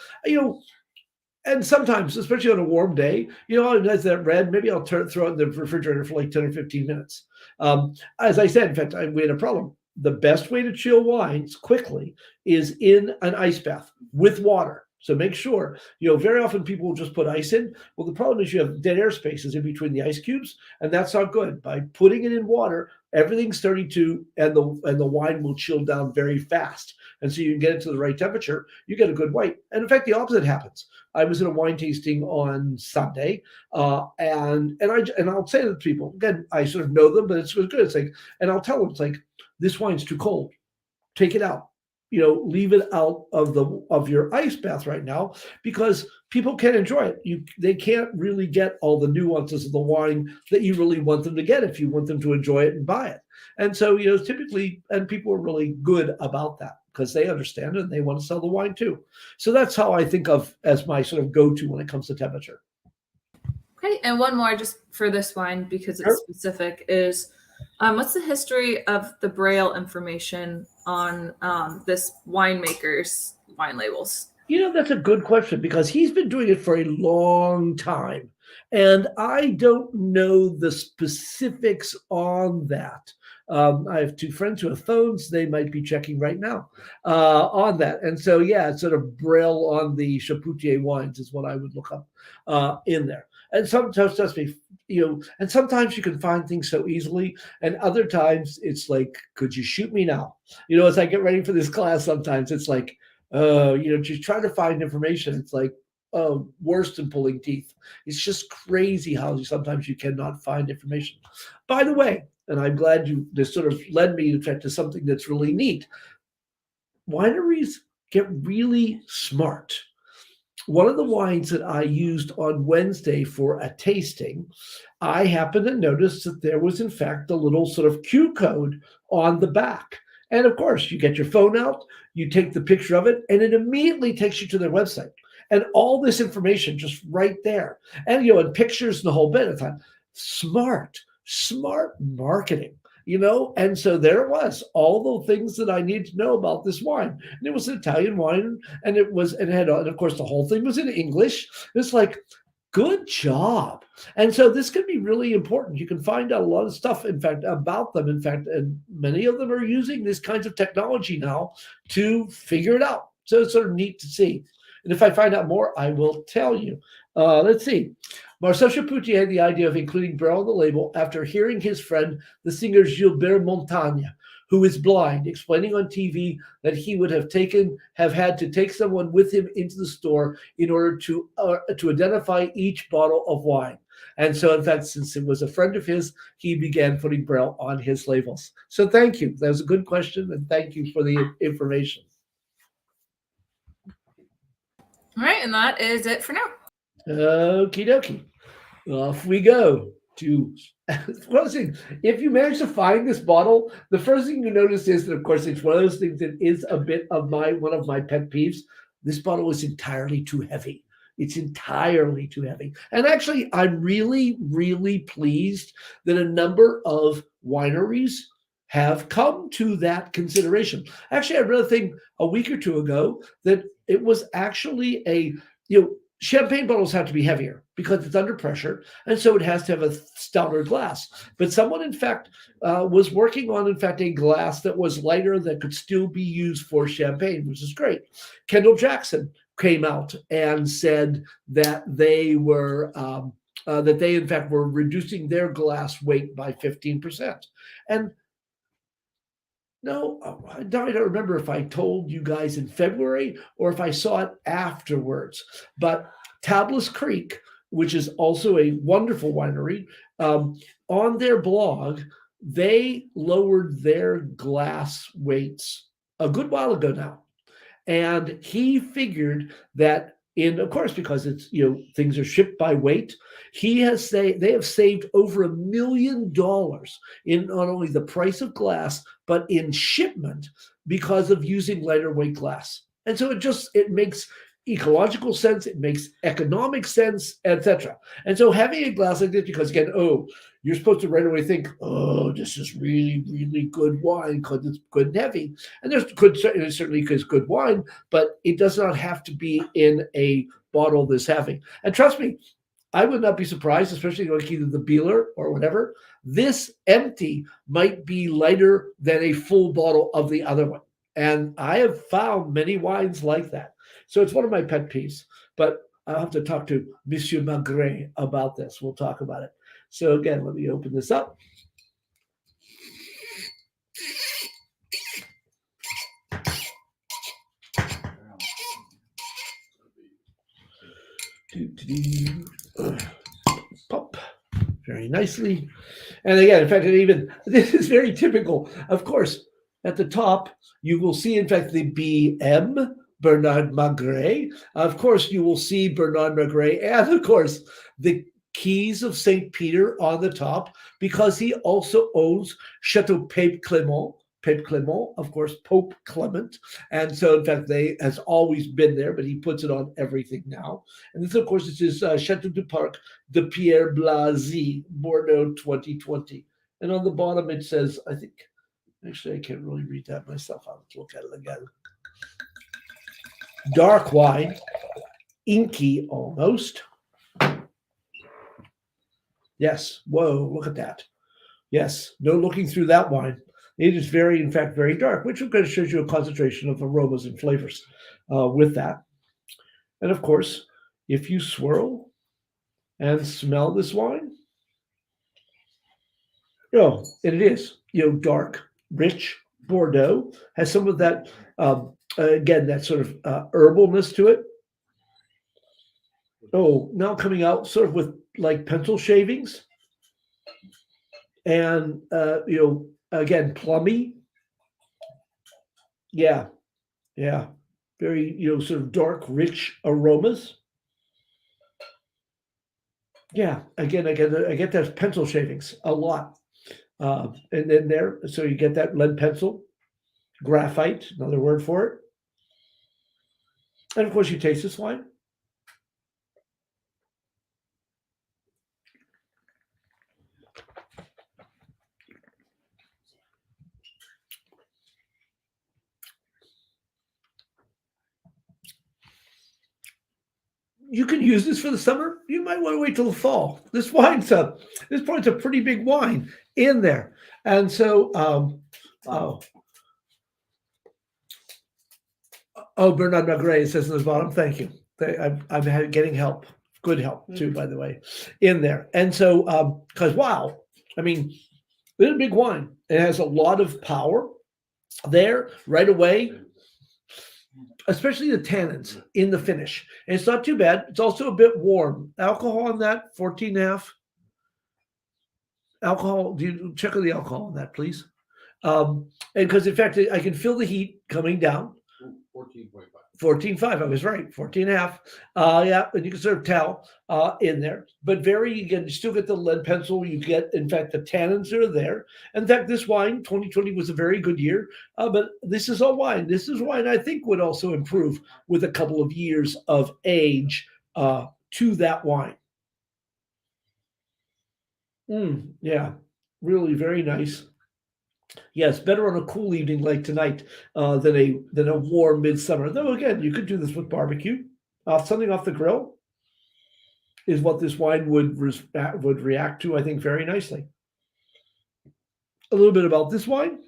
And sometimes, especially on a warm day, as that red, maybe I'll throw it in the refrigerator for like 10 or 15 minutes. As I said, in fact, we had a problem. The best way to chill wines quickly is in an ice bath with water. So make sure, very often people will just put ice in. Well, the problem is you have dead air spaces in between the ice cubes, and that's not good. By putting it in water, everything's starting to, and the wine will chill down very fast. And so you can get it to the right temperature, you get a good white. And in fact, the opposite happens. I was at a wine tasting on Sunday, and I'll say to people, again, I sort of know them, but it's good. It's like, and I'll tell them, it's like, this wine's too cold. Take it out. Leave it out of your ice bath right now, because people can't enjoy it. They can't really get all the nuances of the wine that you really want them to get if you want them to enjoy it and buy it. And so, typically, and people are really good about that because they understand it and they want to sell the wine too. So that's how I think of as my sort of go-to when it comes to temperature. Okay, and one more just for this wine because it's specific is, what's the history of the Braille information on this winemaker's wine labels? That's a good question, because he's been doing it for a long time. And I don't know the specifics on that. I have two friends who have phones. They might be checking right now on that. And so, yeah, it's sort of Braille on the Chapoutier wines is what I would look up in there. And sometimes, trust me, and sometimes you can find things so easily, and other times it's like, could you shoot me now? As I get ready for this class, sometimes it's like, just trying to find information. It's like, worse than pulling teeth. It's just crazy how sometimes you cannot find information. By the way, and I'm glad this sort of led me to something that's really neat. Wineries get really smart. One of the wines that I used on Wednesday for a tasting, I happened to notice that there was, in fact, a little sort of Q code on the back. And of course, you get your phone out, you take the picture of it, and it immediately takes you to their website. And all this information just right there. And, and pictures and the whole bit of time. Smart marketing. And so there it was, all the things that I need to know about this wine. And it was an Italian wine, and of course, the whole thing was in English. It's like, good job. And so this can be really important. You can find out a lot of stuff, in fact, about them. In fact, and many of them are using this kinds of technology now to figure it out. So it's sort of neat to see. And if I find out more, I will tell you. Let's see. Marcel Chapoutier had the idea of including Braille on the label after hearing his friend, the singer Gilbert Montaigne, who is blind, explaining on TV that he would have had to take someone with him into the store in order to identify each bottle of wine. And so, in fact, since it was a friend of his, he began putting Braille on his labels. So thank you. That was a good question, and thank you for the information. All right, and that is it for now. Okie dokie. Off we go to closing. If you manage to find this bottle, the first thing you notice is that, of course, it's one of those things that is a bit of one of my pet peeves. This bottle is entirely too heavy. It's entirely too heavy. And actually, I'm really, really pleased that a number of wineries have come to that consideration. Actually, I read a thing a week or two ago that it was actually champagne bottles have to be heavier because it's under pressure, and so it has to have a stouter glass. But someone, in fact, was working on, in fact, a glass that was lighter that could still be used for champagne, which is great. Kendall Jackson came out and said that they were in fact were reducing their glass weight by 15%. And no, I don't remember if I told you guys in February or if I saw it afterwards. But Tablas Creek, which is also a wonderful winery, on their blog, they lowered their glass weights a good while ago now. And he figured that of course, because it's, things are shipped by weight, they have saved over $1 million in not only the price of glass, but in shipment because of using lighter weight glass. And so it makes ecological sense, it makes economic sense, etc. And so having a glass like this, because again, you're supposed to right away think, this is really, really good wine because it's good and heavy. And certainly because good wine, but it does not have to be in a bottle this heavy. And trust me, I would not be surprised, especially like either the Bieler or whatever. This empty might be lighter than a full bottle of the other one. And I have found many wines like that. So it's one of my pet peeves. But I'll have to talk to Monsieur Magret about this. We'll talk about it. So again, let me open this up. Pop very nicely. And again, in fact, this is very typical. Of course, at the top, you will see, in fact, the BM, Bernard Magret. Of course, you will see Bernard Magret, and of course, the Keys of St. Peter on the top, because he also owns Chateau Pape Clement. Pape Clement, of course, Pope Clement. And so, in fact, they has always been there, but he puts it on everything now. And this, of course, is Chateau du Parc de Pierre Blasy, Bordeaux 2020. And on the bottom, it says, I think, actually, I can't really read that myself. I'll have to look at it again. Dark wine, inky almost. Yes. Whoa, look at that. Yes. No looking through that wine. It is in fact, very dark, which kind of shows you a concentration of aromas and flavors with that. And of course, if you swirl and smell this wine, and it is, dark, rich Bordeaux, has some of that, again, that sort of herbalness to it. Now coming out sort of with like pencil shavings and, again, plummy. Yeah. Very, sort of dark, rich aromas. Yeah. Again, I get those pencil shavings a lot. And then so you get that lead pencil, graphite, another word for it. And of course, you taste this wine. You can use this for the summer. You might want to wait till the fall. This point's a pretty big wine in there. And so, Bernard Magret says in the bottom, thank you. I'm getting help, good help too, by the way, in there. And so, because wow, I mean, it's a big wine. It has a lot of power. there right away, especially the tannins in the finish. And it's not too bad. It's also a bit warm. Alcohol on that, 14.5. Alcohol, do you check on the alcohol on that, please? And because in fact, I can feel the heat coming down. 14.5. 14.5, I was right, 14.5. Yeah, and you can sort of tell in there. But again, you still get the lead pencil. You get, in fact, the tannins are there. In fact, this wine, 2020 was a very good year. But this is all wine. This is wine I think would also improve with a couple of years of age to that wine. Yeah, really very nice. Yes, better on a cool evening like tonight than a warm midsummer. Though again, you could do this with barbecue. Something off the grill is what this wine would react to, I think, very nicely. A little bit about this wine.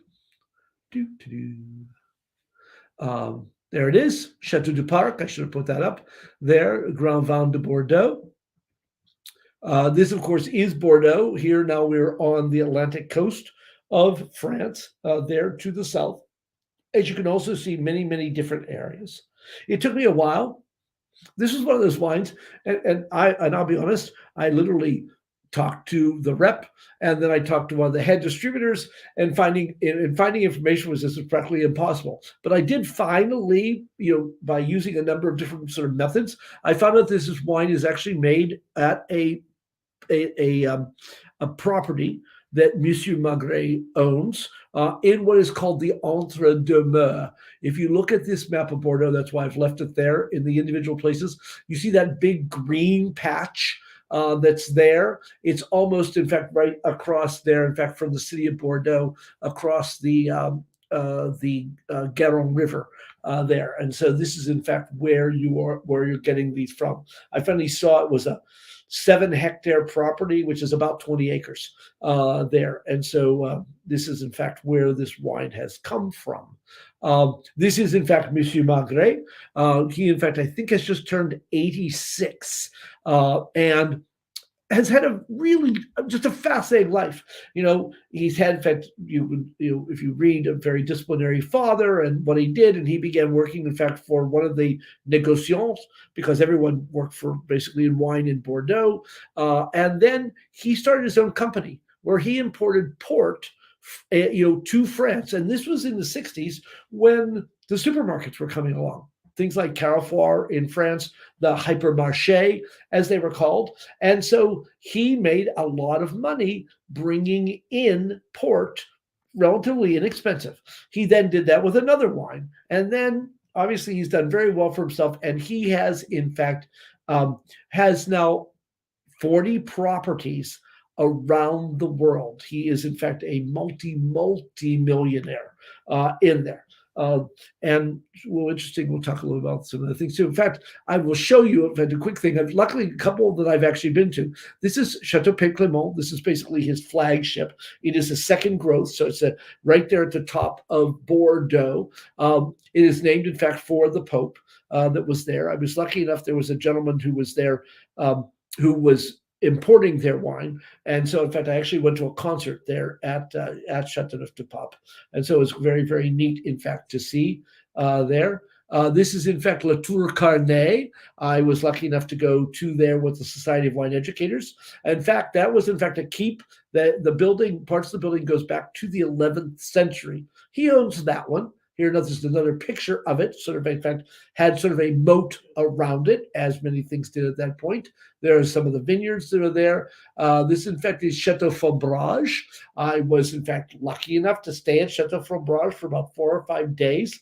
There it is, Chateau du Parc. I should have put that up there. Grand Vin de Bordeaux. This, of course, is Bordeaux. Here now we're on the Atlantic coast of France, there to the south. As you can also see, many, many different areas. It took me a while. This is one of those wines, and I'll be honest, I literally talked to the rep, and then I talked to one of the head distributors, and finding information was just practically impossible. But I did finally, by using a number of different sort of methods, I found out this wine is actually made at a property that Monsieur Magret owns in what is called the Entre-deux-Mers. If you look at this map of Bordeaux, that's why I've left it there in the individual places. You see that big green patch that's there. It's almost, in fact, right across there, in fact, from the city of Bordeaux, across the Garonne River there. And so this is, in fact, where you're getting these from. I finally saw it was a 7-hectare property, which is about 20 acres there. And so this is, in fact, where this wine has come from. This is, in fact, Monsieur Magret. He, in fact, I think has just turned 86 and has had just a fascinating life. He's had, in fact, if you read, a very disciplinary father and what he did, and he began working, in fact, for one of the négociants, because everyone worked for basically in wine in Bordeaux. And then he started his own company where he imported port, to France. And this was in the 60s when the supermarkets were coming along. Things like Carrefour in France, the hypermarché, as they were called. And so he made a lot of money bringing in port, relatively inexpensive. He then did that with another wine. And then, obviously, he's done very well for himself. And he has, in fact, has now 40 properties around the world. He is, in fact, a multi-millionaire in there. And interesting, we'll talk a little about some of the things too. In fact, I will show you, in fact, a quick thing. Luckily, a couple that I've actually been to. This is Chateau Peyclement. This is basically his flagship. It is a second growth, so it's right there at the top of Bordeaux. It is named, in fact, for the Pope that was there. I was lucky enough, there was a gentleman who was there who was importing their wine. And so, in fact, I actually went to a concert there at Châteauneuf-du-Pape. And so it was very, very neat, in fact, to see there. This is, in fact, La Tour Carnet. I was lucky enough to go to there with the Society of Wine Educators. In fact, that was, in fact, a keep. The building, parts of the building goes back to the 11th century. He owns that one. Here, there's another picture of it, sort of, in fact, had sort of a moat around it, as many things did at that point. There are some of the vineyards that are there. This, in fact, is Chateau Faubrage. I was, in fact, lucky enough to stay at Chateau Faubrage for about 4 or 5 days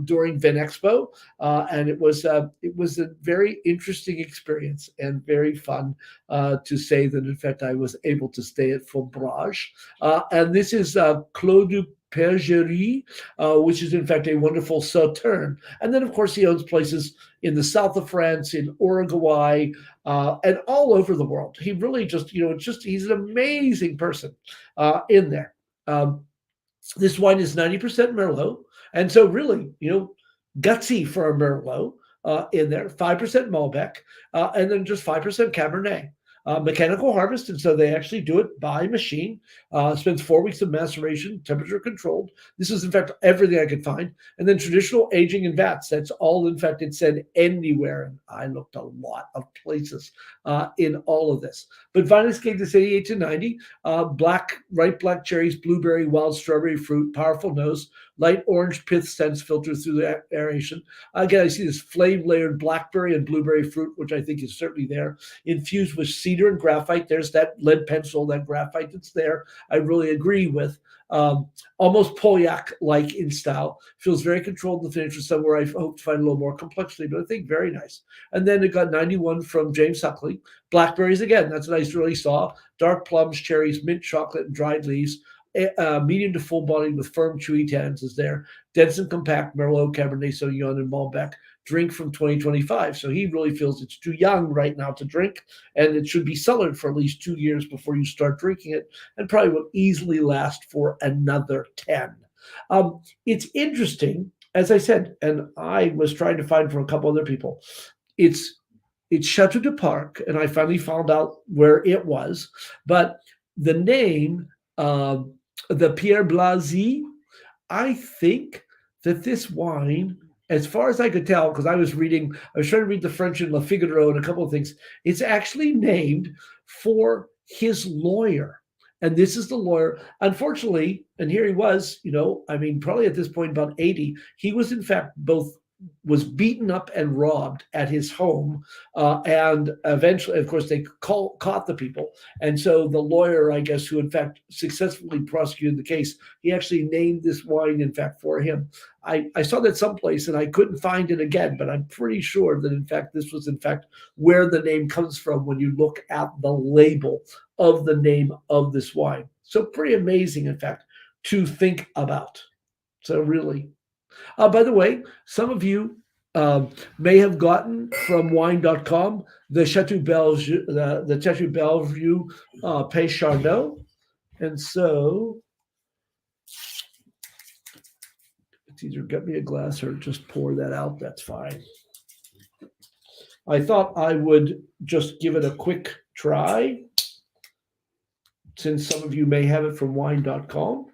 during Vinexpo, and it was a very interesting experience and very fun to say that, in fact, I was able to stay at Faubrage. And this is Clos du Pergerie, which is, in fact, a wonderful Sauterne. And then, of course, he owns places in the south of France, in Uruguay, and all over the world. He really just, he's an amazing person in there. This wine is 90% Merlot. And so really, gutsy for a Merlot in there, 5% Malbec, and then just 5% Cabernet. mechanical harvest, and so they actually do it by machine. Spends 4 weeks of maceration, temperature controlled. This is, in fact, everything I could find. And then traditional aging in vats. That's all, in fact, it said anywhere. And I looked a lot of places in all of this. But vine escaped is 88 to 90. Ripe black cherries, blueberry, wild strawberry fruit, powerful nose, light orange pith scents filtered through the aeration. Again, I see this flame layered blackberry and blueberry fruit, which I think is certainly there, infused with cedar and graphite. There's that lead pencil, that graphite that's there. I really agree with. Almost Polyak-like in style. Feels very controlled in the finish, somewhere I hope to find a little more complexity, but I think very nice. And then it got 91 from James Huckley. Blackberries again, that's a nice really saw. Dark plums, cherries, mint chocolate, and dried leaves. Medium to full bodied with firm, chewy tannins is there. Dense and compact Merlot, Cabernet Sauvignon, and Malbec. Drink from 2025. So he really feels it's too young right now to drink, and it should be cellared for at least 2 years before you start drinking it, and probably will easily last for another 10. It's interesting, as I said, and I was trying to find from a couple other people. It's Chateau de Parc, and I finally found out where it was. But the name, the Pierre Blasi, I think that this wine, as far as I could tell, because I was trying to read the French in Le Figaro and a couple of things, it's actually named for his lawyer. And this is the lawyer. Unfortunately, and here he was, probably at this point about 80, he was in fact was beaten up and robbed at his home. And eventually, of course, they caught the people. And so the lawyer, I guess, who in fact successfully prosecuted the case, he actually named this wine, in fact, for him. I saw that someplace and I couldn't find it again, but I'm pretty sure that, in fact, this was, in fact, where the name comes from when you look at the label of the name of this wine. So pretty amazing, in fact, to think about. So really. By the way, some of you may have gotten from wine.com the Chateau Bellevue, the Chateau Bellevue Pays Chardonnay. And so it's either get me a glass or just pour that out. That's fine. I thought I would just give it a quick try, since some of you may have it from wine.com.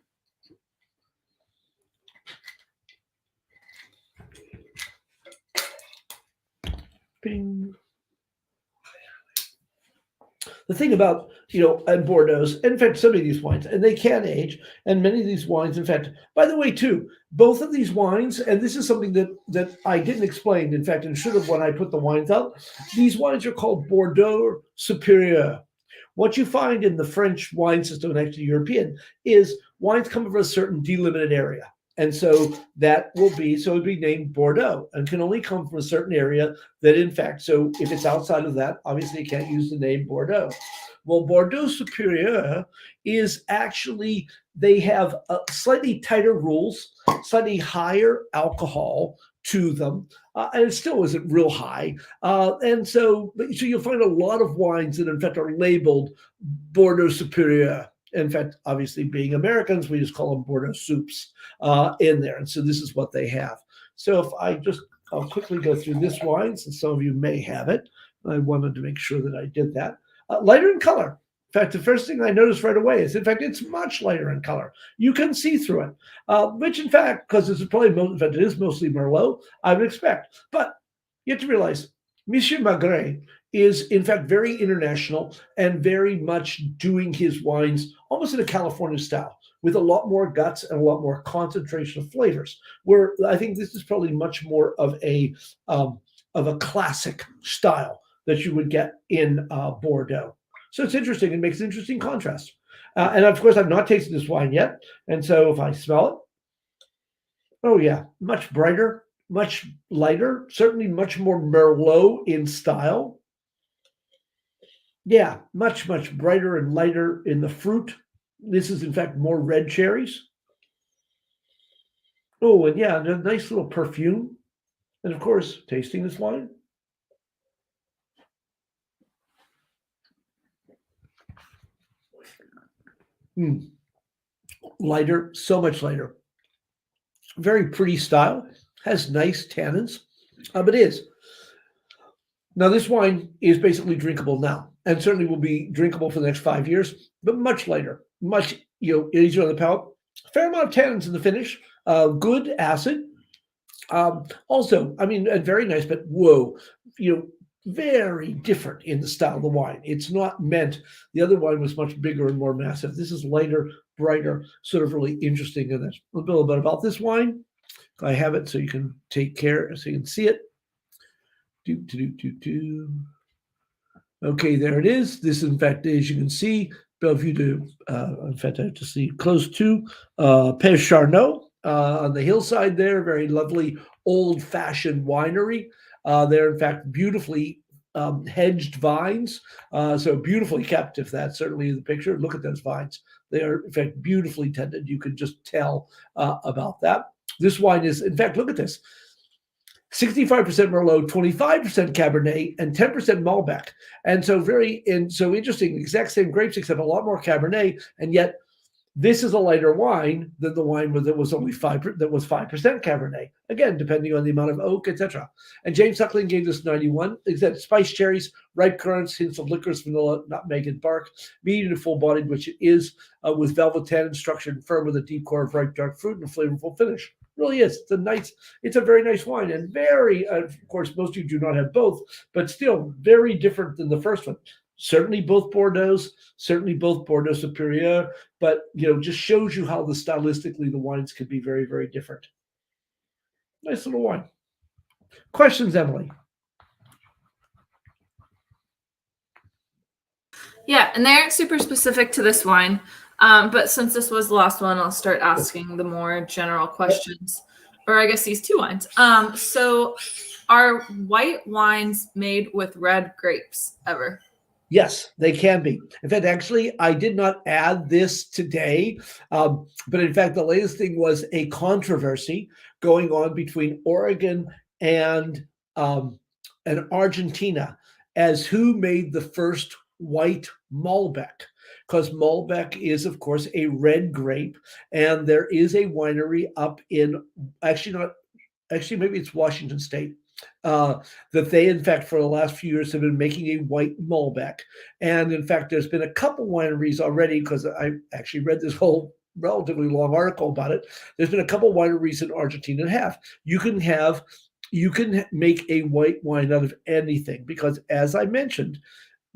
Bing. The thing about, and Bordeaux's, in fact, some of these wines, and they can age, and many of these wines, in fact, by the way, too, both of these wines, and this is something that I didn't explain, in fact, and should have when I put the wines out, these wines are called Bordeaux Supérieur. What you find in the French wine system, and actually European, is wines come from a certain delimited area. And so it would be named Bordeaux, and can only come from a certain area that, in fact, so if it's outside of that, obviously you can't use the name Bordeaux. Well, Bordeaux Supérieur is actually, they have slightly tighter rules, slightly higher alcohol to them, and it still isn't real high. And so you'll find a lot of wines that, in fact, are labeled Bordeaux Supérieur. In fact, obviously, being Americans, we just call them Bordeaux soups in there. And so this is what they have. So if I'll quickly go through this wine, since some of you may have it. I wanted to make sure that I did that. Lighter in color. In fact, the first thing I noticed right away is, in fact, it's much lighter in color. You can see through it, which, in fact, because it is mostly Merlot, I would expect. But you have to realize, Monsieur Magret is, in fact, very international and very much doing his wines almost in a California style, with a lot more guts and a lot more concentration of flavors, where I think this is probably much more of a classic style that you would get in Bordeaux. So it's interesting. It makes an interesting contrast. And of course, I've not tasted this wine yet. And so if I smell it, oh yeah, much brighter, much lighter, certainly much more Merlot in style. Yeah, much, much brighter and lighter in the fruit. This is, in fact, more red cherries. Oh, and yeah, a nice little perfume. And of course, tasting this wine. Lighter, so much lighter. Very pretty style. Has nice tannins, but it is. Now, this wine is basically drinkable now, and certainly will be drinkable for the next 5 years, but much lighter, much easier on the palate. Fair amount of tannins in the finish, good acid. Also, I mean, very nice, but whoa, very different in the style of the wine. It's not meant. The other wine was much bigger and more massive. This is lighter, brighter, sort of really interesting. And that's a little bit about this wine. I have it so you can take care, so you can see it. Okay, there it is. This, in fact, as you can see, Bellevue de, in fact, I have to see close to Pez Charnot on the hillside there. Very lovely old-fashioned winery. They're, in fact, beautifully hedged vines, so beautifully kept, if that's certainly the picture. Look at those vines. They are, in fact, beautifully tended. You can just tell about that. This wine is, in fact, look at this. 65% Merlot, 25% Cabernet, and 10% Malbec. And so so interesting, exact same grapes, except a lot more Cabernet, and yet this is a lighter wine than the wine that was only 5% Cabernet. Again, depending on the amount of oak, etc. And James Suckling gave this 91. He said spiced cherries, ripe currants, hints of licorice, vanilla, nutmeg, and bark. Medium to full-bodied, which it is, with velvet tannin, structured and firm, with a deep core of ripe dark fruit and a flavorful finish. Really is. It's a very nice wine, and very, of course, most of you do not have both, but still very different than the first one. Certainly both Bordeaux Superior, but just shows you how stylistically the wines can be very, very different. Nice little wine. Questions, Emily? Yeah, and they aren't super specific to this wine. But since this was the last one, I'll start asking the more general questions, or I guess these two wines. So are white wines made with red grapes ever? Yes, they can be. In fact, actually, I did not add this today, but in fact, the latest thing was a controversy going on between Oregon and Argentina as who made the first white Malbec. Because Malbec is, of course, a red grape, and there is a winery up in maybe it's Washington State, that they, in fact, for the last few years have been making a white Malbec. And in fact, there's been a couple wineries already, because I actually read this whole relatively long article about it. There's been a couple wineries in Argentina that have. You can make a white wine out of anything, because, as I mentioned,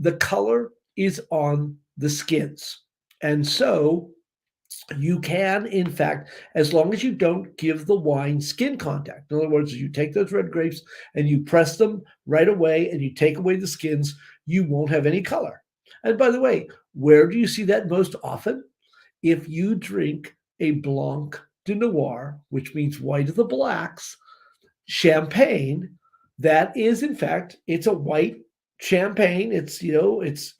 the color is on the skins. And so you can, in fact, as long as you don't give the wine skin contact. In other words, you take those red grapes and you press them right away and you take away the skins, you won't have any color. And by the way, where do you see that most often? If you drink a Blanc de Noir, which means white of the blacks, champagne, that is, in fact, it's a white champagne.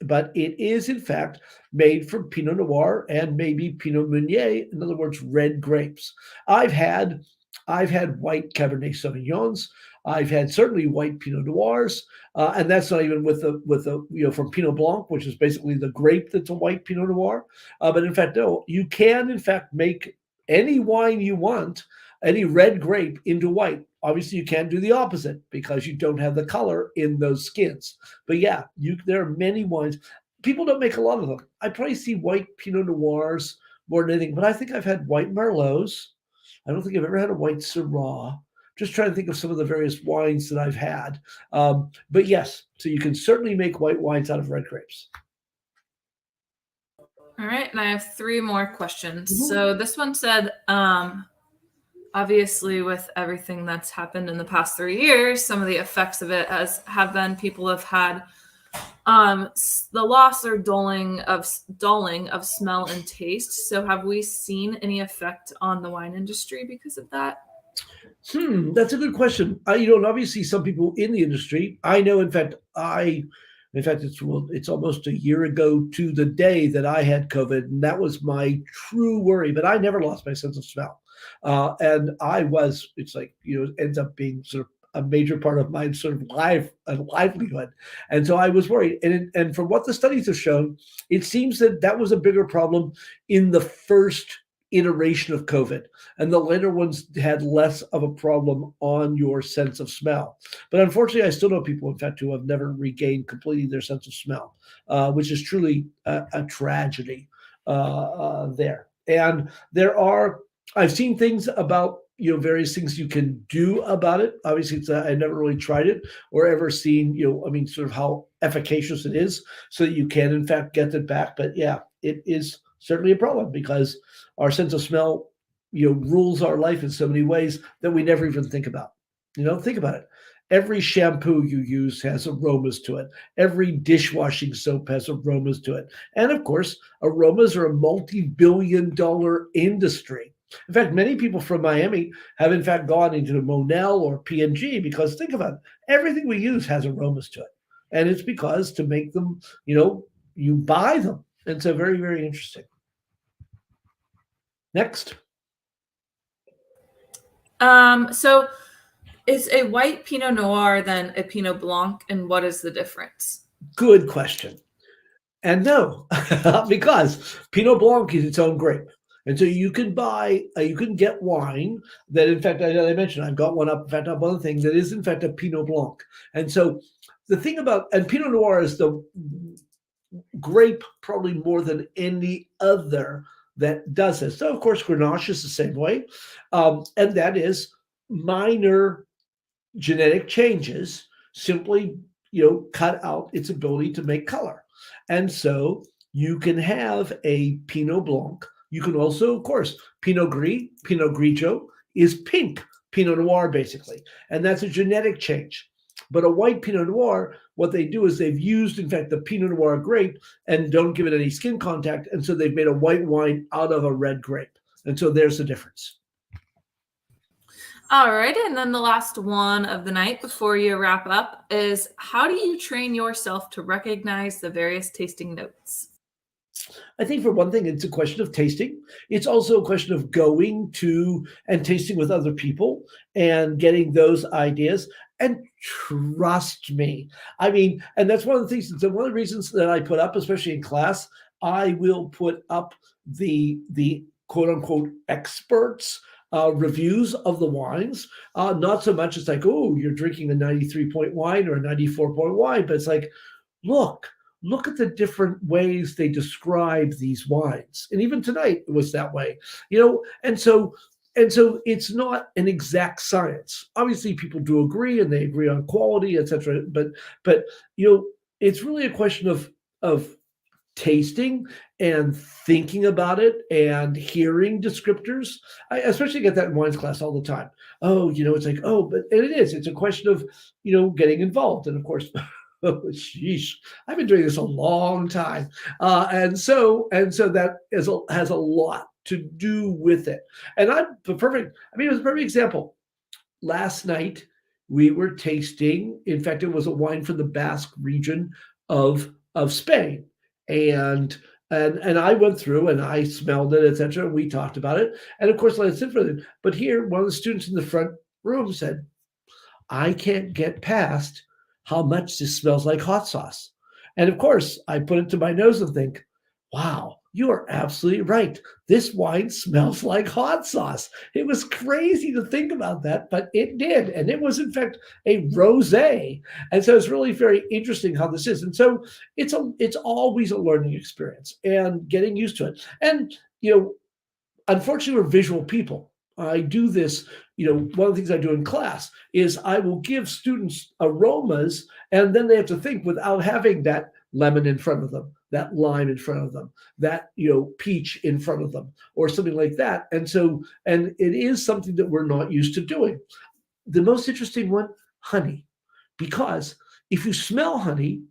But it is, in fact, made from Pinot Noir and maybe Pinot Meunier, in other words, red grapes. I've had white Cabernet Sauvignons. I've had certainly white Pinot Noirs, and that's not even with the from Pinot Blanc, which is basically the grape that's a white Pinot Noir. But in fact, no, you can, in fact, make any wine you want, any red grape, into white. Obviously, you can't do the opposite because you don't have the color in those skins. But yeah, there are many wines. People don't make a lot of them. I probably see white Pinot Noirs more than anything, but I think I've had white Merlots. I don't think I've ever had a white Syrah. Just trying to think of some of the various wines that I've had. But yes, so you can certainly make white wines out of red grapes. All right, and I have 3 more questions. Mm-hmm. So this one said, obviously, with everything that's happened in the past 3 years, some of the effects of it have been people have had the loss or dulling of smell and taste. So have we seen any effect on the wine industry because of that? That's a good question. And obviously some people in the industry, I know, in fact, it's almost a year ago to the day that I had COVID, and that was my true worry, but I never lost my sense of smell. And it ends up being sort of a major part of my sort of livelihood. And so I was worried. And from what the studies have shown, it seems that was a bigger problem in the first iteration of COVID, and the later ones had less of a problem on your sense of smell. But unfortunately, I still know people, in fact, who have never regained completely their sense of smell, which is truly a tragedy there. And there are, I've seen things about various things you can do about it. Obviously, I never really tried it or ever seen I mean, sort of how efficacious it is, so that you can in fact get it back. But yeah, it is certainly a problem because our sense of smell rules our life in so many ways that we never even think about. Think about it. Every shampoo you use has aromas to it. Every dishwashing soap has aromas to it. And of course, aromas are a multi-billion-dollar industry. In fact, many people from Miami have in fact gone into Monel or P&G because think about it, everything we use has aromas to it. And it's because to make them, you buy them. And so very, very interesting. Next. So is a white Pinot Noir then a Pinot Blanc, and what is the difference? Good question. And no, because Pinot Blanc is its own grape. And so you can get wine that, in fact, I mentioned, I've got one up, in fact, up one thing that is, in fact, a Pinot Blanc. And so the thing and Pinot Noir is the grape probably more than any other that does this. So, of course, Grenache is the same way. And that is minor genetic changes simply, cut out its ability to make color. And so you can have a Pinot Blanc. You can also, of course, Pinot Gris, Pinot Grigio is pink Pinot Noir, basically. And that's a genetic change. But a white Pinot Noir, what they do is they've used, in fact, the Pinot Noir grape and don't give it any skin contact. And so they've made a white wine out of a red grape. And so there's the difference. All right. And then the last one of the night before you wrap up is, how do you train yourself to recognize the various tasting notes? I think for one thing, it's a question of tasting. It's also a question of going to and tasting with other people and getting those ideas. And trust me, I mean, and that's one of the things, one of the reasons that I put up, especially in class, I will put up the quote unquote experts reviews of the wines. Not so much as like, oh, you're drinking a 93-point wine or a 94-point wine, but it's like, look at the different ways they describe these wines. And even tonight it was that way, and so it's not an exact science. Obviously people do agree and they agree on quality, etc. But it's really a question of tasting and thinking about it and hearing descriptors. I especially get that in wines class all the time. Oh, it's like, oh, but and it is. It's a question of, getting involved. And of course, oh, sheesh, I've been doing this a long time. And so that has a lot to do with it. And it was a perfect example. Last night, we were tasting, in fact, it was a wine from the Basque region of Spain. And I went through and I smelled it, etc. We talked about it. And of course, let it sit for them. But here, one of the students in the front room said, I can't get past how much this smells like hot sauce. And of course, I put it to my nose and think, wow, you are absolutely right. This wine smells like hot sauce. It was crazy to think about that, but it did. And it was, in fact, a rosé. And so it's really very interesting how this is. And so it's always a learning experience and getting used to it. And, unfortunately, we're visual people. I do this, one of the things I do in class is I will give students aromas, and then they have to think without having that lemon in front of them, that lime in front of them, that, peach in front of them, or something like that. And it is something that we're not used to doing. The most interesting one, honey, because if you smell honey,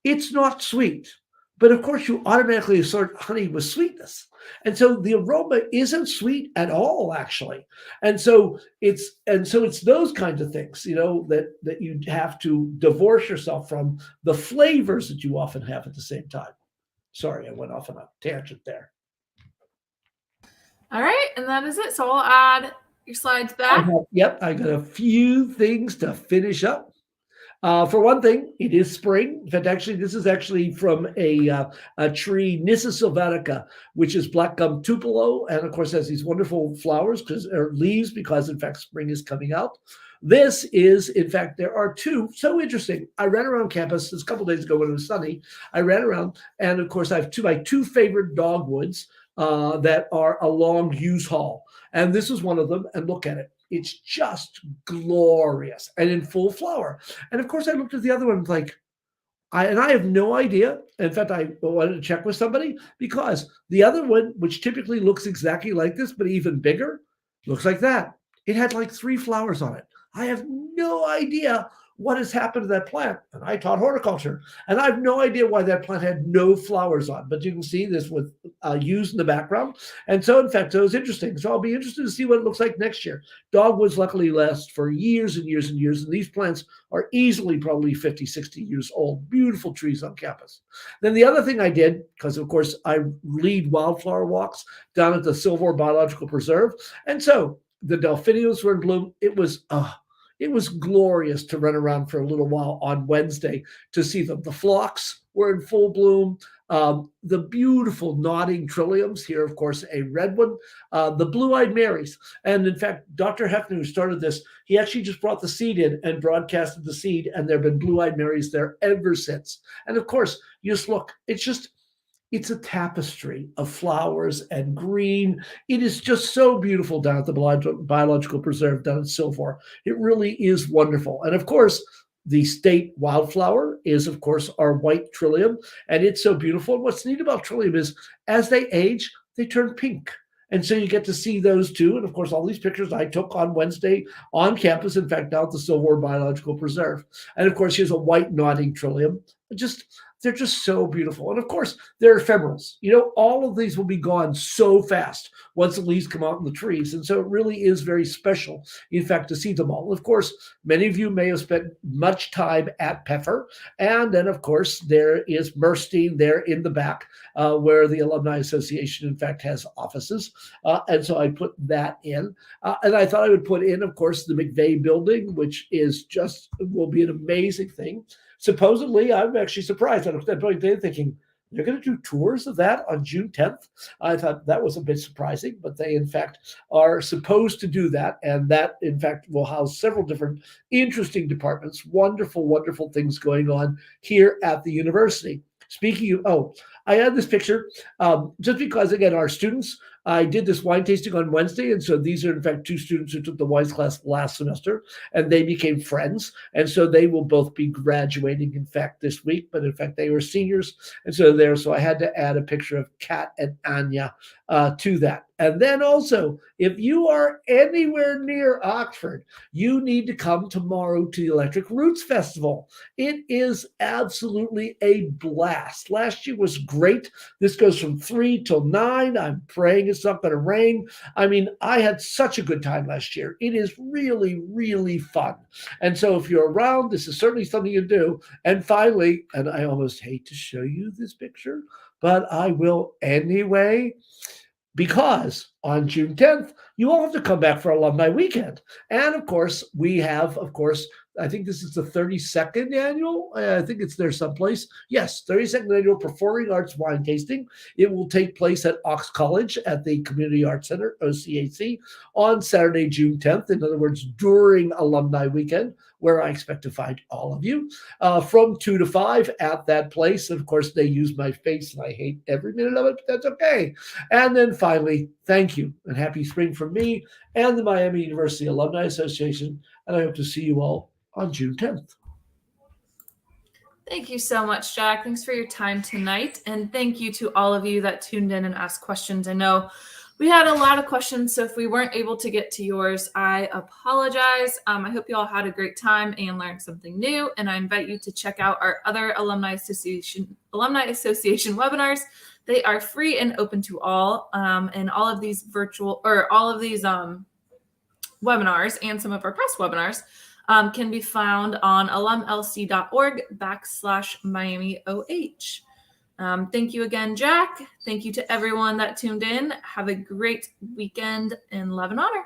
it's not sweet. But of course, you automatically assort honey with sweetness. And so the aroma isn't sweet at all, actually. And so it's those kinds of things, that you have to divorce yourself from the flavors that you often have at the same time. Sorry, I went off on a tangent there. All right, and that is it. So I'll add your slides back. I got a few things to finish up. For one thing, it is spring. In fact, actually, this is actually from a tree, Nyssa sylvatica, which is black gum tupelo, and of course has these wonderful flowers or leaves because, in fact, spring is coming out. This is, in fact, there are two. So interesting. I ran around campus this a couple days ago when it was sunny. I ran around, and of course, I have my two favorite dogwoods that are along Hughes Hall, and this is one of them. And look at it. It's just glorious and in full flower. And of course, I looked at the other one like, I have no idea. In fact, I wanted to check with somebody because the other one, which typically looks exactly like this, but even bigger, looks like that. It had like 3 flowers on it. I have no idea what has happened to that plant. And I taught horticulture, and I have no idea why that plant had no flowers on. But you can see this with used in the background. And so, in fact, it was interesting. So I'll be interested to see what it looks like next year. Dogwoods luckily last for years and years and years. And these plants are easily probably 50, 60 years old. Beautiful trees on campus. Then the other thing I did, because of course I lead wildflower walks down at the Silver Biological Preserve. And so the delphiniums were in bloom. It was glorious to run around for a little while on Wednesday to see them. The phlox were in full bloom. The beautiful nodding trilliums here, of course, a red one, the blue-eyed Marys. And in fact, Dr. Hefner, who started this, he actually just brought the seed in and broadcasted the seed, and there have been blue-eyed Marys there ever since. And of course, you just look, it's a tapestry of flowers and green. It is just so beautiful down at the Biological Preserve down at Silver. It really is wonderful. And of course, the state wildflower is, of course, our white trillium, and it's so beautiful. And what's neat about trillium is as they age, they turn pink. And so you get to see those too. And of course, all these pictures I took on Wednesday on campus, in fact, down at the Silver Biological Preserve. And of course, here's a white nodding trillium. They're just so beautiful. And of course, they're ephemerals. All of these will be gone so fast once the leaves come out in the trees. And so it really is very special, in fact, to see them all. Of course, many of you may have spent much time at Peffer. And then, of course, there is Merstein there in the back where the Alumni Association, in fact, has offices. And so I put that in. And I thought I would put in, of course, the McVeigh building, which will be an amazing thing. Supposedly, I'm actually surprised. I was at that point thinking, they're going to do tours of that on June 10th. I thought that was a bit surprising, but they, in fact, are supposed to do that. And that, in fact, will house several different interesting departments, wonderful, wonderful things going on here at the university. Speaking of, I had this picture just because, again, our students, I did this wine tasting on Wednesday. And so these are, in fact, 2 students who took the wines class last semester, and they became friends. And so they will both be graduating, in fact, this week. But in fact, they were seniors. And so I had to add a picture of Kat and Anya to that. And then also, if you are anywhere near Oxford, you need to come tomorrow to the Electric Roots Festival. It is absolutely a blast. Last year was great. This goes from 3 till 9. I'm praying it's not going to rain. I mean, I had such a good time last year. It is really, really fun. And so if you're around, this is certainly something you do. And finally, and I almost hate to show you this picture, but I will anyway, because on June 10th, you all have to come back for Alumni Weekend. And of course, we have, I think this is the 32nd annual. I think it's there someplace. Yes, 32nd annual Performing Arts Wine Tasting. It will take place at Ox College at the Community Arts Center, OCAC, on Saturday, June 10th. In other words, during Alumni Weekend, where I expect to find all of you from 2 to 5 at that place. And of course, they use my face, and I hate every minute of it, but that's okay. And then finally, thank you and happy spring from me and the Miami University Alumni Association. And I hope to see you all on June 10th. Thank you so much, Jack. Thanks for your time tonight. And thank you to all of you that tuned in and asked questions. I know we had a lot of questions, so if we weren't able to get to yours, I apologize. I hope you all had a great time and learned something new. And I invite you to check out our other Alumni Association webinars. They are free and open to all. And all of these webinars and some of our past webinars can be found on alumlc.org/MiamiOH. Thank you again, Jack. Thank you to everyone that tuned in. Have a great weekend in love and honor.